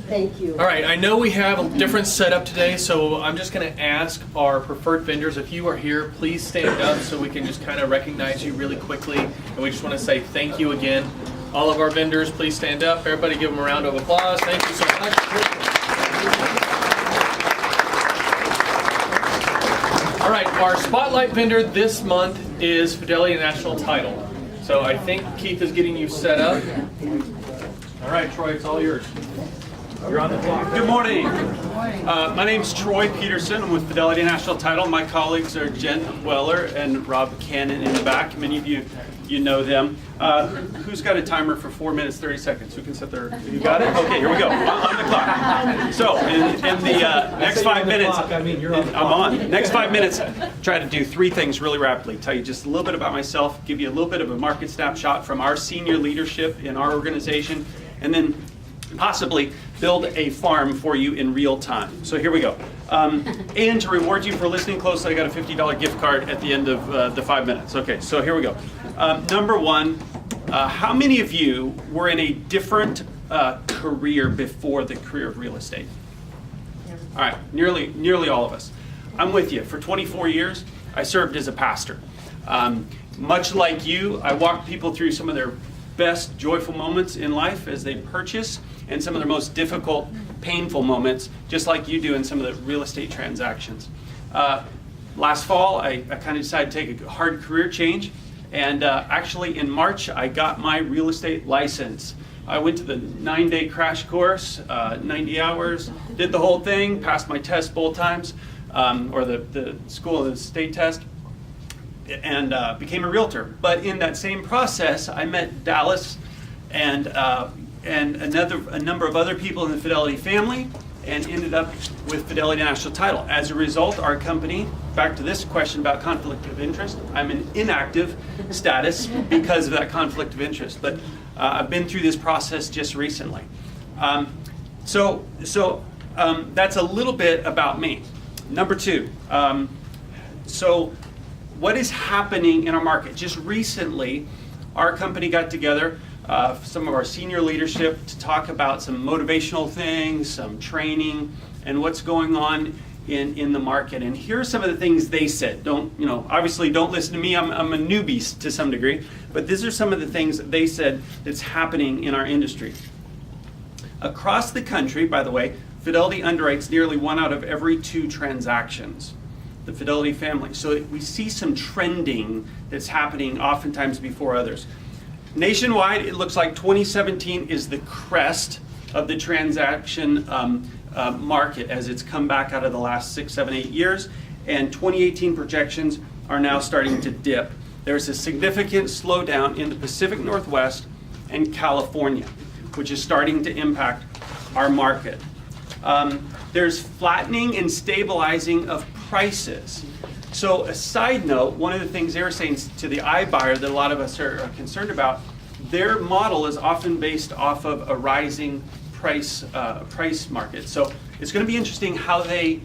Thank you. All right, I know we have a different setup today, so I'm just going to ask our preferred vendors, if you are here, please stand up so we can just kind of recognize you really quickly. And we just want to say thank you again. All of our vendors, please stand up. Everybody give them a round of applause. Thank you so much. All right, our spotlight vendor this month is Fidelity National Title. So I think Keith is getting you set up. All right, Troy, it's all yours. You're on the clock. Good morning. My name's Troy Peterson. I'm with Fidelity National Title. My colleagues are Jen Weller and Rob Cannon in the back. Many of you know them. Who's got a timer for 4 minutes, 30 seconds? Who can sit there? You got it? Okay, here we go. On the clock. So in the next 5 minutes, I'm on. Next 5 minutes, try to do 3 things really rapidly. Tell you just a little bit about myself, give you a little bit of a market snapshot from our senior leadership in our organization, and then possibly build a farm for you in real time. So here we go. And to reward you for listening closely, I got a $50 gift card at the end of the 5 minutes. Okay, so here we go. Number one, how many of you were in a different career before the career of real estate? All right, nearly all of us. I'm with you. For 24 years, I served as a pastor. Much like you, I walked people through some of their best joyful moments in life as they purchase, and some of their most difficult, painful moments, just like you do in some of the real estate transactions. Last fall, I kind of decided to take a hard career change, and actually in March, I got my real estate license. I went to the 9-day crash course, 90 hours, did the whole thing, passed my test both times, or the school and the state test, and became a realtor. But in that same process, I met Dallas and a number of other people in the Fidelity family, and ended up with Fidelity National Title. As a result, our company, back to this question about conflict of interest, I'm in inactive status because of that conflict of interest. But I've been through this process just recently. So that's a little bit about me. Number two, so what is happening in our market? Just recently, our company got together, some of our senior leadership, to talk about some motivational things, some training, and what's going on in the market. And here are some of the things they said. Obviously don't listen to me, I'm a newbie to some degree, but these are some of the things that they said that's happening in our industry. Across the country, by the way, Fidelity underwrites nearly 1 out of every 2 transactions. The Fidelity family. So we see some trending that's happening oftentimes before others. Nationwide, it looks like 2017 is the crest of the transaction market as it's come back out of the last 6, 7, 8 years, and 2018 projections are now starting to dip. There's a significant slowdown in the Pacific Northwest and California, which is starting to impact our market. There's flattening and stabilizing of prices. So a side note, one of the things they were saying to the iBuyer that a lot of us are concerned about, their model is often based off of a rising price market. So it's going to be interesting how they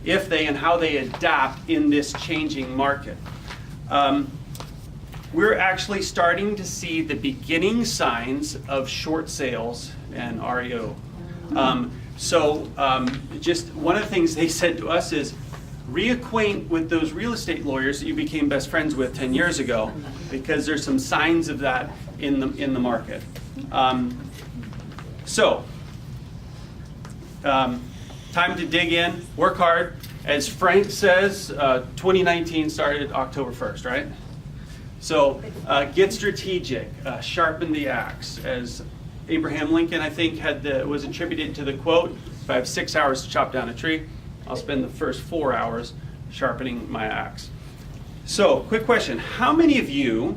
if they and how they adapt in this changing market. We're actually starting to see the beginning signs of short sales and REO. Just one of the things they said to us is reacquaint with those real estate lawyers that you became best friends with 10 years ago, because there's some signs of that in the market. Time to dig in, work hard. As Frank says, 2019 started October 1st, right? So get strategic, sharpen the axe. As Abraham Lincoln, I think, was attributed to the quote, if I have 6 hours to chop down a tree, I'll spend the first 4 hours sharpening my axe. So, quick question. How many of you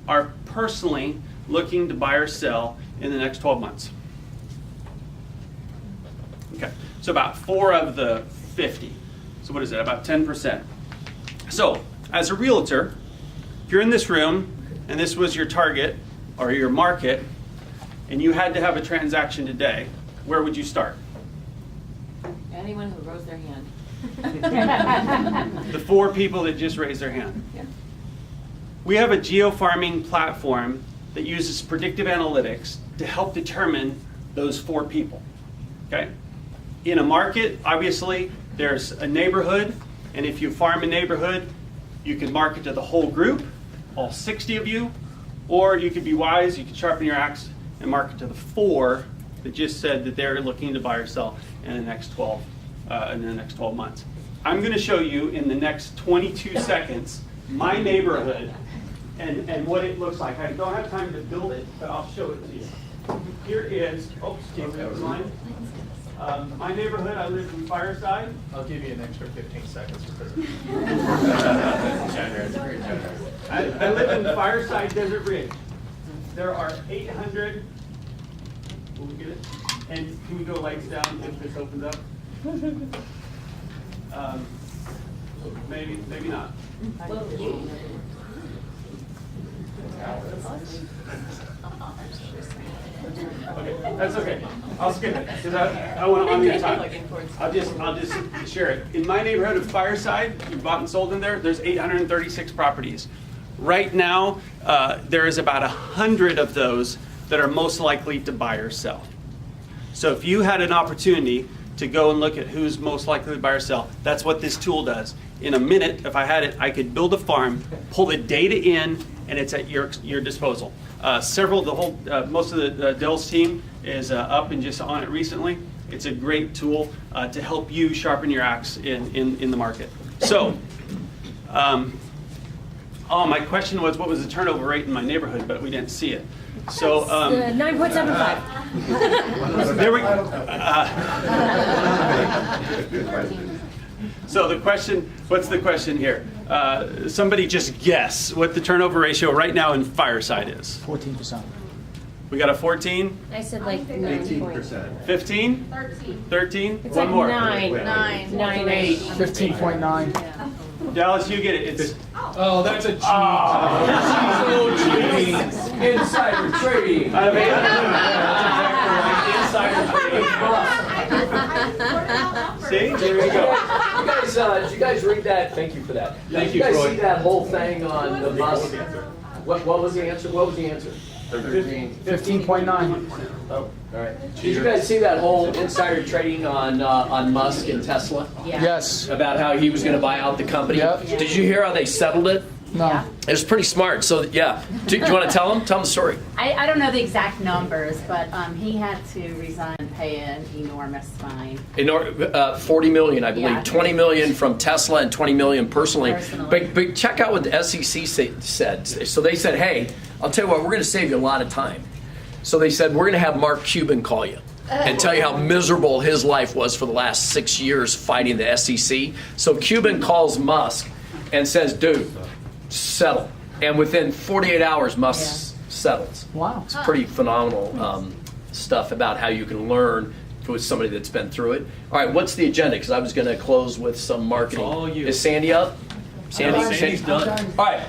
are personally looking to buy or sell in the next 12 months? Okay, so about 4 of the 50. So what is that, about 10%? So, as a realtor, if you're in this room and this was your target or your market and you had to have a transaction today, where would you start? Anyone who rose their hand. The 4 people that just raised their hand. Yeah. We have a geofarming platform that uses predictive analytics to help determine those 4 people. Okay? In a market, obviously, there's a neighborhood, and if you farm a neighborhood, you can market to the whole group, all 60 of you, or you could be wise, you could sharpen your axe and market to the 4 that just said that they're looking to buy or sell in the next 12 months. I'm going to show you in the next 22 seconds my neighborhood and what it looks like. I don't have time to build it, but I'll show it to you. Here is, my neighborhood. I live in Fireside. I'll give you an extra 15 seconds because I live in Fireside Desert Ridge. There are 800. Will we get it? And can we go lights down if this opens up? Maybe not. Okay, that's okay. I'll skip it because I want to honor your time. I'll just share it. In my neighborhood of Fireside, you bought and sold in there. There's 836 properties. Right now, there is about 100 of those that are most likely to buy or sell. So if you had an opportunity to go and look at who's most likely to buy or sell, that's what this tool does. In a minute, if I had it, I could build a farm, pull the data in, and it's at your disposal. Most of the Dell's team is up and just on it recently. It's a great tool to help you sharpen your axe in the market. So, my question was, what was the turnover rate in my neighborhood? But we didn't see it. So 9.75. There we So the question, what's the question here? Somebody just guess what the turnover ratio right now in Fireside is. 14%. We got a 14? I said like 18%. 15? 13? It's One like more. 9. 8. 15.9. Dallas, you get it. It's Oh, that's a cheat. Insider trading. See? There you go. Did you guys read that? Thank you for that. Thank Did you, you guys Troy. see that whole thing on the Musk? What was the answer? What was the answer? 15.9. Oh, all right. Did you guys see that whole insider trading on Musk and Tesla? Yes. About how he was going to buy out the company? Yep. Did you hear how they settled it? No. It was pretty smart. So, yeah. Do you want to tell them? Tell them the story. I don't know the exact numbers, but he had to resign and pay an enormous fine. 40 million, I believe. Yeah. 20 million from Tesla and 20 million personally. Personally. But check out what the SEC said. So they said, hey, I'll tell you what, we're going to save you a lot of time. So they said, we're going to have Mark Cuban call you and tell you how miserable his life was for the last 6 years fighting the SEC. So Cuban calls Musk and says, dude, settle. And within 48 hours, Musk settles. Wow. It's pretty phenomenal stuff about how you can learn with somebody that's been through it. All right, what's the agenda? Because I was going to close with some marketing. It's all you. Is Sandy up? Sandy's done. All right.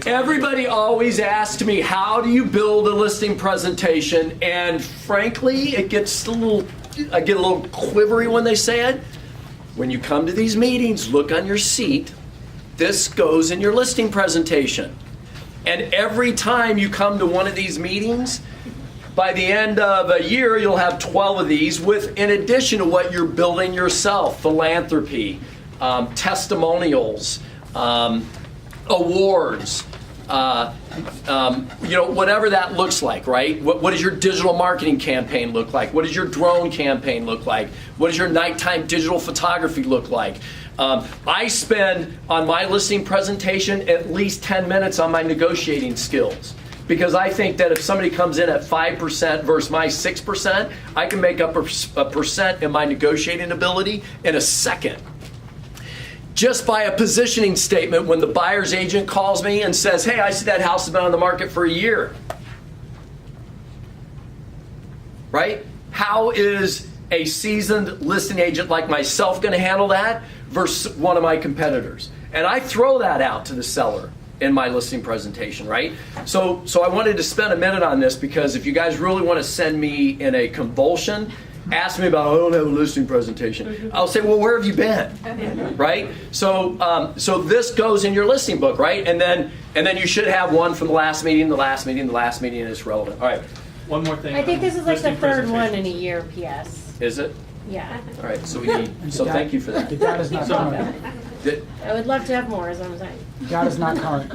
Everybody always asks me, how do you build a listing presentation? And frankly, I get a little quivery when they say it. when you come to these meetings, look on your seat. This goes in your listing presentation. And every time you come to one of these meetings, by the end of a year, you'll have 12 of these with, in addition to what you're building yourself, philanthropy, testimonials, awards, whatever that looks like, right? What does your digital marketing campaign look like? What does your drone campaign look like? What does your nighttime digital photography look like? I spend on my listing presentation at least 10 minutes on my negotiating skills. Because I think that if somebody comes in at 5% versus my 6%, I can make up a percent in my negotiating ability in a second. Just by a positioning statement when the buyer's agent calls me and says, hey, I see that house has been on the market for a year. Right? How is a seasoned listing agent like myself going to handle that versus one of my competitors? And I throw that out to the seller in my listing presentation, right? So I wanted to spend a minute on this because if you guys really want to send me in a convulsion, ask me about, I don't have a listing presentation. I'll say, well, where have you been? Right? So this goes in your listing book, right? And then you should have one from the last meeting, the last meeting, the last meeting, and it's relevant. All right. One more thing. I think this is like the listing third one presentation. in a year, PS. Is it? Yeah. All right. So thank you for that. The data's not current. I would love to have more, is what I'm saying. The data's not current.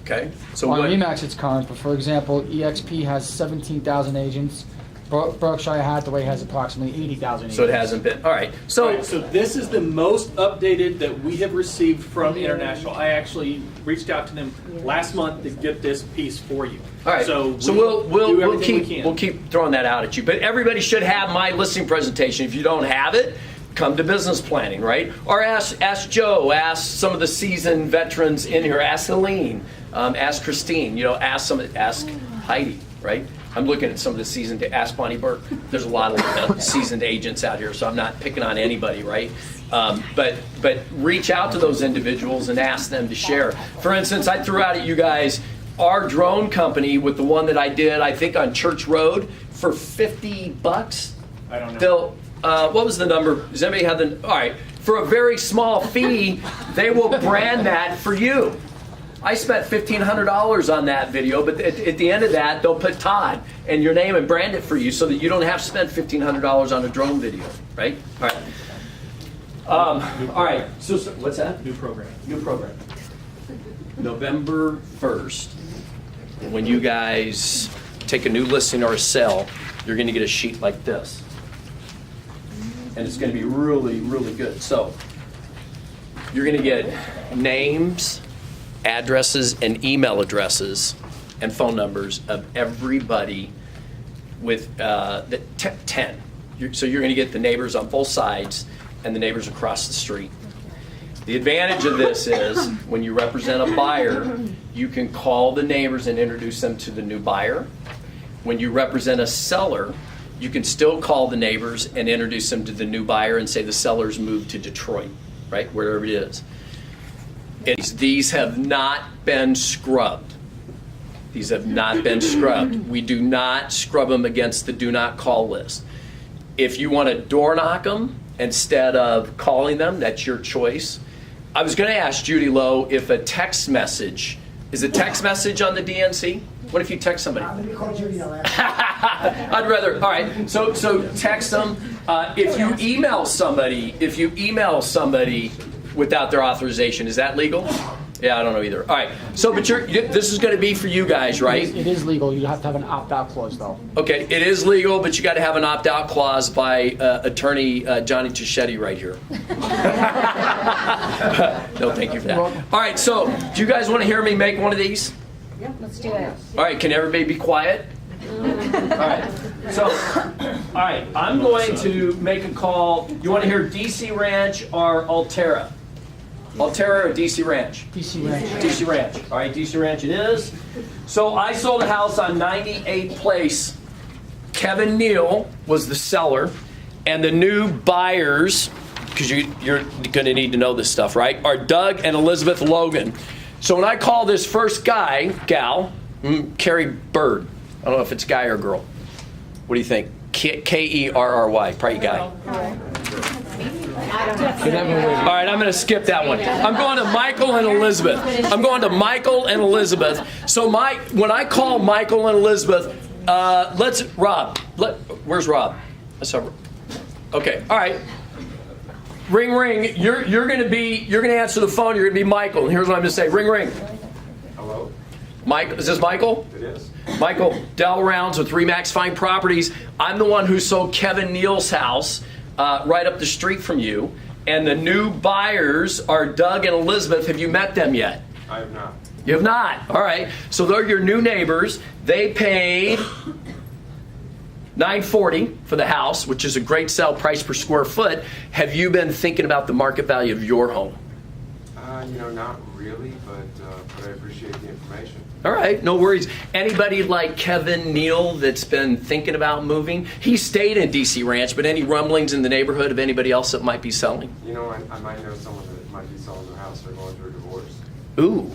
Okay. So On what? Remax, it's current, but for example, EXP has 17,000 agents. Berkshire Hathaway has approximately 80,000 agents. So it hasn't been. All right. So So this is the most updated that we have received from International. I actually reached out to them last month to get this piece for you. all right. So we'll keep throwing that out at you. But everybody should have my listing presentation. If you don't have it, come to business planning, right? Or ask Joe, ask some of the seasoned veterans in here, ask Helene, ask Christine, ask Heidi, right? I'm looking at some of the seasoned, ask Bonnie Burke. There's a lot of seasoned agents out here, so I'm not picking on anybody, right? But reach out to those individuals and ask them to share. For instance, I threw out at you guys our drone company with the one that I did, I think on Church Road for $50. I don't know. What was the number? Does anybody have the? All right, for a very small fee, they will brand that for you. I spent $1,500 on that video, but at the end of that, they'll put Todd and your name and brand it for you so that you don't have to spend $1,500 on a drone video, right? All right. All right. So what's that? New program. New program. November 1st, when you guys take a new listing or a sale, you're going to get a sheet like this. And it's going to be really, really good. So you're going to get names, addresses, and email addresses and phone numbers of everybody with 10. So you're going to get the neighbors on both sides and the neighbors across the street. The advantage of this is when you represent a buyer, you can call the neighbors and introduce them to the new buyer. When you represent a seller, you can still call the neighbors and introduce them to the new buyer and say the seller's moved to Detroit, right, wherever it is. These have not been scrubbed. These have not been scrubbed. We do not scrub them against the do not call list. If you want to door knock them instead of calling them, that's your choice. I was going to ask Judy Lowe if a text message, is a text message on the DNC? What if you text somebody? Let me call Judy, I'll ask. I'd rather, all right, so text them. If you email somebody without their authorization, is that legal? Yeah, I don't know either. All right, so but this is going to be for you guys, right? It is legal. You have to have an opt-out clause, though. Okay, it is legal, but you got to have an opt-out clause by attorney Johnny Tichetti right here. No, thank you for that. All right, so do you guys want to hear me make one of these? Yep, let's do it. All right, can everybody be quiet? All right, so, all right, I'm going to make a call. You want to hear DC Ranch or Altera? Altera or DC Ranch? DC Ranch. DC Ranch. All right, DC Ranch it is. So I sold a house on 98th Place. Kevin Neal was the seller, and the new buyers, because you're going to need to know this stuff, right, are Doug and Elizabeth Logan. So when I call this first gal, Carrie Bird. I don't know if it's guy or girl. What do you think? Kerry, probably guy. All right, I'm going to skip that one. I'm going to Michael and Elizabeth. I'm going to Michael and Elizabeth. So when I call Michael and Elizabeth, where's Rob? Okay, all right. Ring, ring. You're going to answer the phone. You're going to be Michael. And here's what I'm going to say. Ring, ring. Hello? Mike, is this Michael? It is. Michael, Dell Rounds with RE/MAX Fine Properties. I'm the one who sold Kevin Neal's house right up the street from you. And the new buyers are Doug and Elizabeth. Have you met them yet? I have not. You have not? All right. So they're your new neighbors. They paid $940 for the house, which is a great sell price per square foot. Have you been thinking about the market value of your home? Not really, but I appreciate the information. All right, no worries. Anybody like Kevin Neal that's been thinking about moving? He stayed in DC Ranch, but any rumblings in the neighborhood of anybody else that might be selling? I might know someone that might be selling their house. They're going through a divorce. Ooh.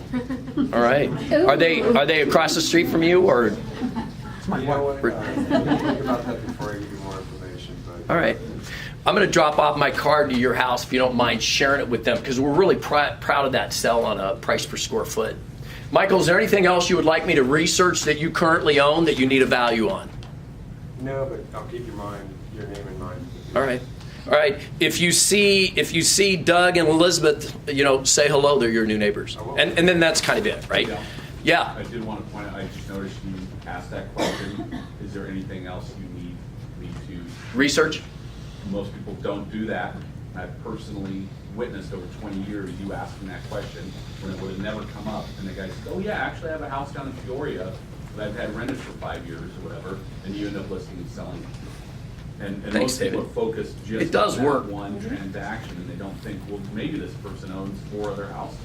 All right. Are they across the street from you, or? Think about that before I give you more information. But all right. I'm going to drop off my card to your house if you don't mind sharing it with them, because we're really proud of that sell on a price per square foot. Michael, is there anything else you would like me to research that you currently own that you need a value on? No, but I'll keep your name in mind. All right. All right. If you see Doug and Elizabeth, say hello. They're your new neighbors. And then that's kind of it, right? Yeah. I did want to point out, I just noticed you asked that question. Is there anything else you need me to research? Most people don't do that. I've personally witnessed over 20 years you asking that question when it would have never come up. And the guy says, oh yeah, actually I have a house down in Peoria that I've had rented for 5 years or whatever, and you end up listing and selling. And Thanks, most people David. are focused just It does on that work. one transaction, and they don't think, well, maybe this person owns 4 other houses.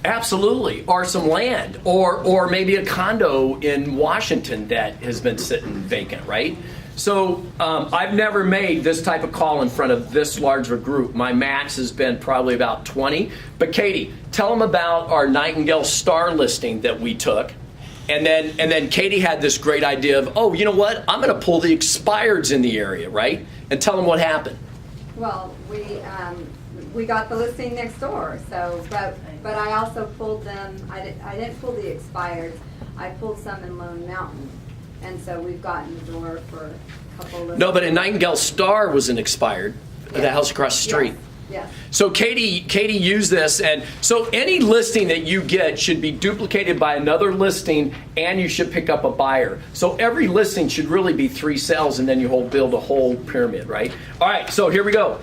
Absolutely, or some land, or maybe a condo in Washington that has been sitting vacant, right? So I've never made this type of call in front of this large of a group. My max has been probably about 20. But Katie, tell them about our Nightingale Star listing that we took. And then Katie had this great idea of, oh, you know what? I'm going to pull the expireds in the area, right? And tell them what happened. Well, we got the listing next door. So, but I also pulled them. I didn't pull the expireds. I pulled some in Lone Mountain. And so we've gotten the door for a couple of... No, but a Nightingale Star was an expired, the house across the street. Yes. So Katie used this, and so any listing that you get should be duplicated by another listing, and you should pick up a buyer. So every listing should really be 3 sales, and then you build a whole pyramid, right? All right, so here we go.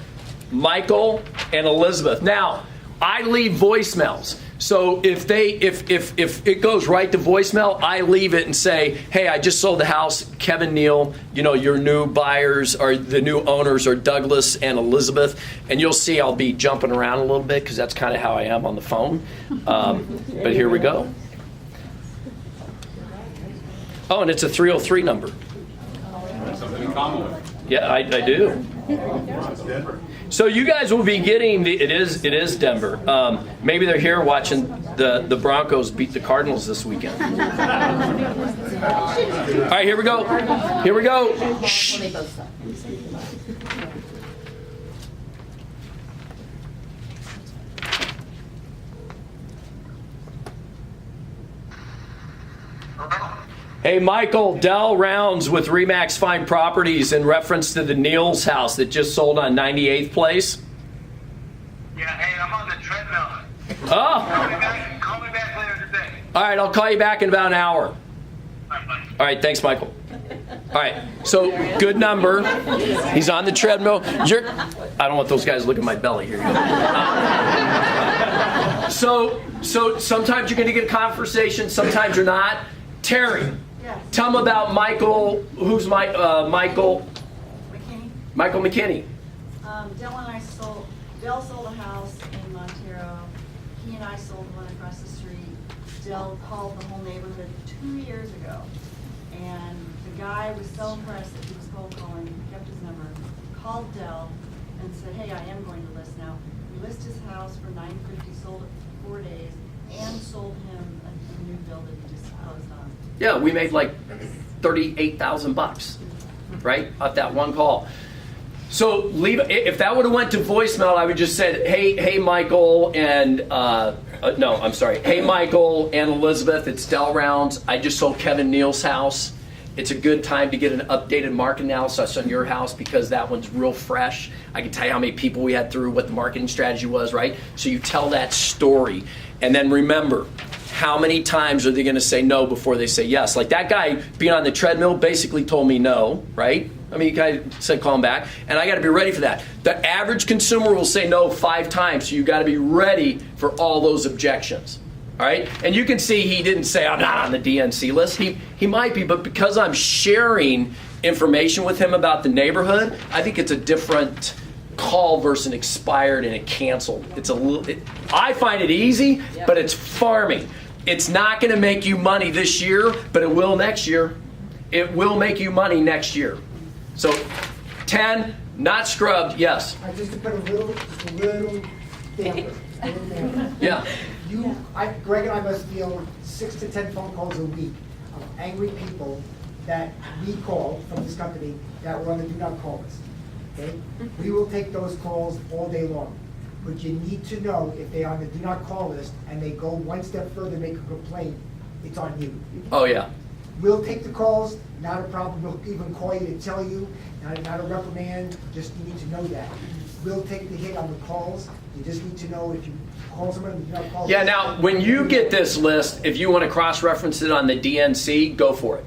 Michael and Elizabeth. Now, I leave voicemails. So if it goes right to voicemail, I leave it and say, hey, I just sold the house. Kevin Neal, your new buyers or the new owners are Douglas and Elizabeth. And you'll see I'll be jumping around a little bit because that's kind of how I am on the phone. But here we go. Oh, and it's a 303 number. Something in common with it. Yeah, I do. So you guys will be getting it is Denver. Maybe they're here watching the Broncos beat the Cardinals this weekend. All right, here we go. Here we go. Shh. Hey, Michael, Dell Rounds with RE/MAX Fine Properties in reference to the Neal's house that just sold on 98th Place. Yeah, hey, I'm on the treadmill. Oh. Call me back later today. All right, I'll call you back in about an hour. All right, thanks, Michael. All right, so good number. He's on the treadmill. I don't want those guys to look at my belly. Here you go. So sometimes you're going to get a conversation, sometimes you're not. Terry, tell them about Michael. Who's Michael? McKinney. Michael McKinney. Dell and I Dell sold a house in Montero. He and I sold one across the street. Dell called the whole neighborhood 2 years ago. And the guy was so impressed that he was cold calling, he kept his number, called Dell and said, hey, I am going to list now. We list his house for $950, sold it for 4 days, and sold him a new build that he just closed on. Yeah, we made like $38,000, right, off that one call. So if that would have went to voicemail, I would just said, hey Michael and no, I'm sorry. Hey Michael and Elizabeth, it's Del Rounds. I just sold Kevin Neal's house. It's a good time to get an updated market analysis on your house because that one's real fresh. I can tell you how many people we had through, what the marketing strategy was, right? So you tell that story. And then remember, how many times are they going to say no before they say yes? Like that guy being on the treadmill basically told me no, right? I mean, you guys said call him back, and I got to be ready for that. The average consumer will say no 5 times, so you got to be ready for all those objections. All right? And you can see he didn't say I'm not on the DNC list. He might be, but because I'm sharing information with him about the neighborhood, I think it's a different call versus an expired and a canceled. It's a little. I find it easy, but it's farming. It's not going to make you money this year, but it will next year. It will make you money next year. So 10, not scrubbed, yes. Just to put a little damper. Yeah. Greg and I must field 6 to 10 phone calls a week of angry people that we call from this company that were on the do not call list. Okay? We will take those calls all day long. But you need to know if they're on the do not call list and they go one step further and make a complaint, it's on you. Oh, yeah. We'll take the calls, not a problem. We'll even call you to tell you, not a reprimand, just you need to know that. We'll take the hit on the calls. You just need to know if you call someone and do not call. Yeah, now, when you get this list, if you want to cross-reference it on the DNC, go for it.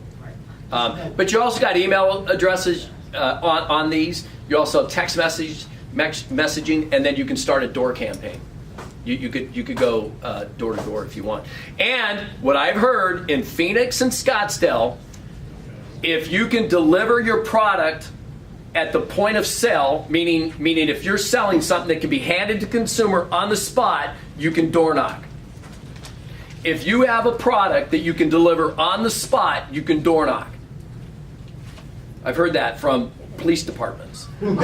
But you also got email addresses on these. You also have text messaging, and then you can start a door campaign. You could go door to door if you want. And what I've heard in Phoenix and Scottsdale, if you can deliver your product at the point of sale, meaning if you're selling something that can be handed to consumer on the spot, you can door knock. If you have a product that you can deliver on the spot, you can door knock. I've heard that from police departments. Now,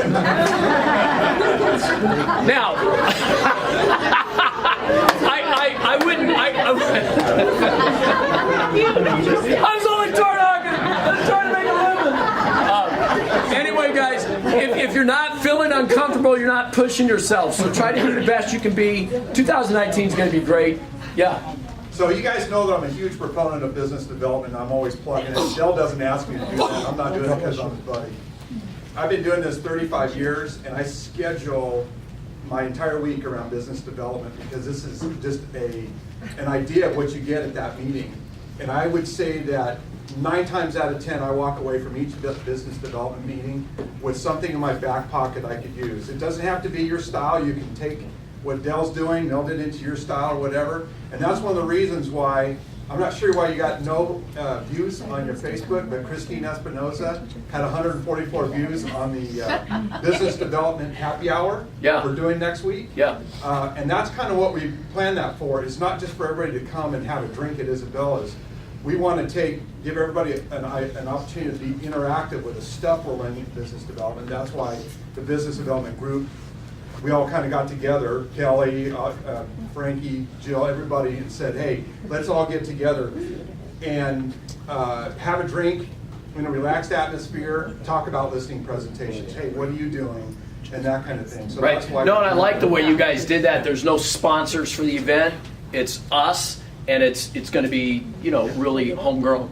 I wouldn't. I'm only door knocking. I'm trying to make a living. Anyway, guys, if you're not feeling uncomfortable, you're not pushing yourself. So try to do the best you can be. 2019 is going to be great. Yeah. So you guys know that I'm a huge proponent of business development. I'm always plugging it. Dell doesn't ask me to do that. I'm not doing it because I'm his buddy. I've been doing this 35 years, and I schedule my entire week around business development because this is just an idea of what you get at that meeting. And I would say that 9 times out of 10, I walk away from each business development meeting with something in my back pocket I could use. It doesn't have to be your style. You can take what Dell's doing, meld it into your style or whatever. And that's one of the reasons why, I'm not sure why you got no views on your Facebook, but Christine Espinosa had 144 views on the business development happy hour we're doing next week. Yeah. And that's kind of what we planned that for. It's not just for everybody to come and have a drink at Isabella's. We want to give everybody an opportunity to be interactive with the stuff we're learning in business development. That's why the business development group, we all kind of got together, Kelly, Frankie, Jill, everybody, and said, hey, let's all get together and have a drink in a relaxed atmosphere, talk about listing presentations. Hey, what are you doing? And that kind of thing. So Right. that's why No, and I like the way you guys did that. There's no sponsors for the event. It's us, and it's going to be, really homegrown.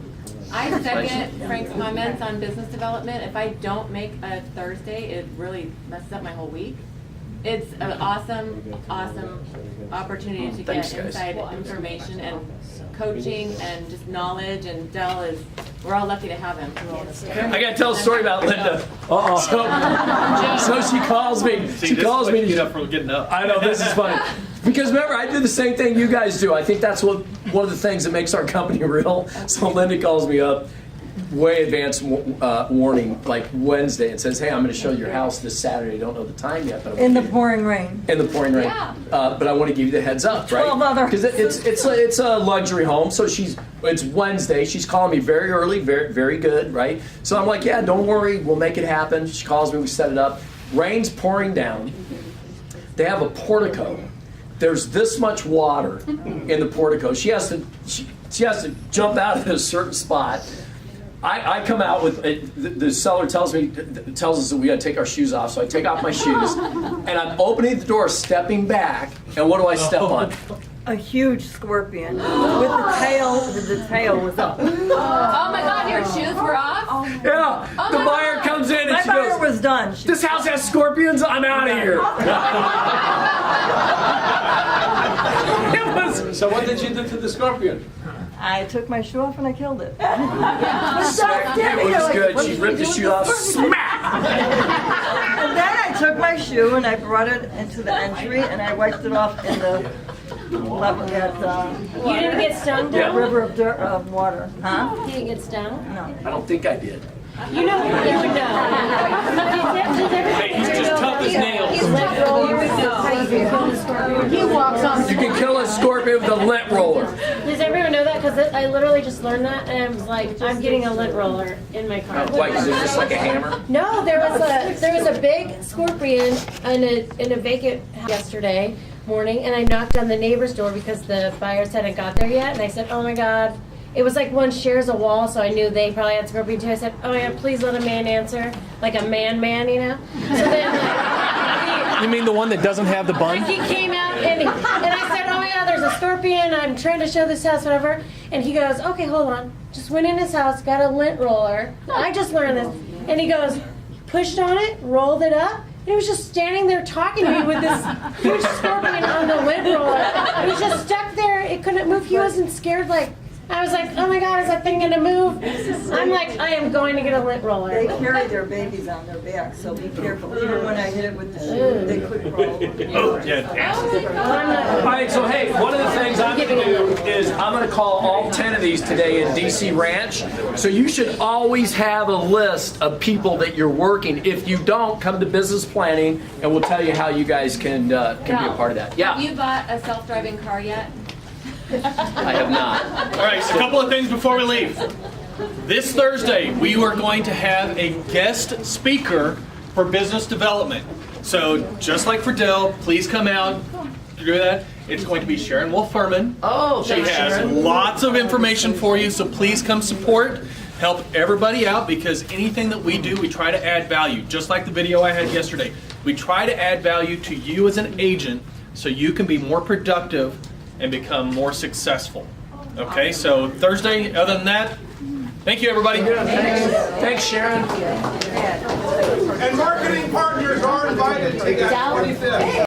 I second Frank's comments on business development. If I don't make a Thursday, it really messes up my whole week. It's an awesome opportunity to Thanks, get guys. inside information and coaching and just knowledge, and Dell we're all lucky to have him through all this stuff. I got to tell a story about Linda. So she calls me. She calls me. Get up for getting up. I know, this is funny. Because remember, I did the same thing you guys do. I think that's one of the things that makes our company real. So Linda calls me up, way advanced warning, like Wednesday, and says, hey, I'm going to show your house this Saturday. I don't know the time yet. But In the pouring rain. In the pouring rain. Yeah. But I want to give you the heads up, right? 12 other. Because it's a luxury home. So it's Wednesday. She's calling me very early, very, very good, right? So I'm like, yeah, don't worry. We'll make it happen. She calls me. We set it up. Rain's pouring down. They have a portico. There's this much water in the portico. She has to jump out at a certain spot. I come out with the seller tells us that we got to take our shoes off, so I take off my shoes, and I'm opening the door, stepping back, and what do I step on? A huge scorpion with the tail was up. Oh my God, your shoes were off? Yeah, Oh the my buyer God. comes in and My she goes, buyer was done. "This house has scorpions. I'm out of here." So what did you do to the scorpion? I took my shoe off and I killed it. Smack. It was good. She ripped the shoe off. Smack. And then I took my shoe and I brought it into the entry and I wiped it off in the level You didn't get stung, Yeah. Dale? river of dirt of water. Huh? You didn't get stung? No. I don't think I did. You know, you would know. Hey, he's just tough as nails. He walks on. You can kill a scorpion with a lint roller. Does everyone know that? Because I literally just learned that, and I was like, I'm getting a lint roller in my car. Why? Is it just like a hammer? No, there was a big scorpion in a vacant house yesterday morning, and I knocked on the neighbor's door because the buyers hadn't got there yet, and I said, "Oh my God." It was like one shares a wall, so I knew they probably had scorpion too. I said, "Oh my God, please let a man answer," like a man, you know. So then, You mean the one that doesn't have the bun? he came out and I said, "Oh my God, there's a scorpion. I'm trying to show this house, whatever." And he goes, "Okay, hold on." Just went in his house, got a lint roller. I just learned this, and he goes, pushed on it, rolled it up. And he was just standing there talking to me with this huge scorpion on the lint roller. It was just stuck there. It couldn't move. He wasn't scared like. I was like, "Oh my God, is that thing gonna move?" I'm like, I am going to get a lint roller. They carry their babies on their back, so be careful. Even when I hit it with the shoe, they could crawl. Oh, yeah. All right, so hey, one of the things I'm going to do is I'm going to call all 10 of these today in DC Ranch. So you should always have a list of people that you're working. If you don't, come to business planning, and we'll tell you how you guys can be a part of that. Yeah, Have you bought a self-driving car yet? I have not. All right, so a couple of things before we leave. This Thursday, we are going to have a guest speaker for business development. So just like for Dell, please come out to do that. It's going to be Sharon Wolf Furman. Oh, she thanks, has Sharon. lots of information for you, so please come support. Help everybody out, because anything that we do, we try to add value. Just like the video I had yesterday. We try to add value to you as an agent so you can be more productive and become more successful. Okay, so Thursday, other than that, thank you, everybody. Thanks, Sharon. And marketing partners are invited to that 25th.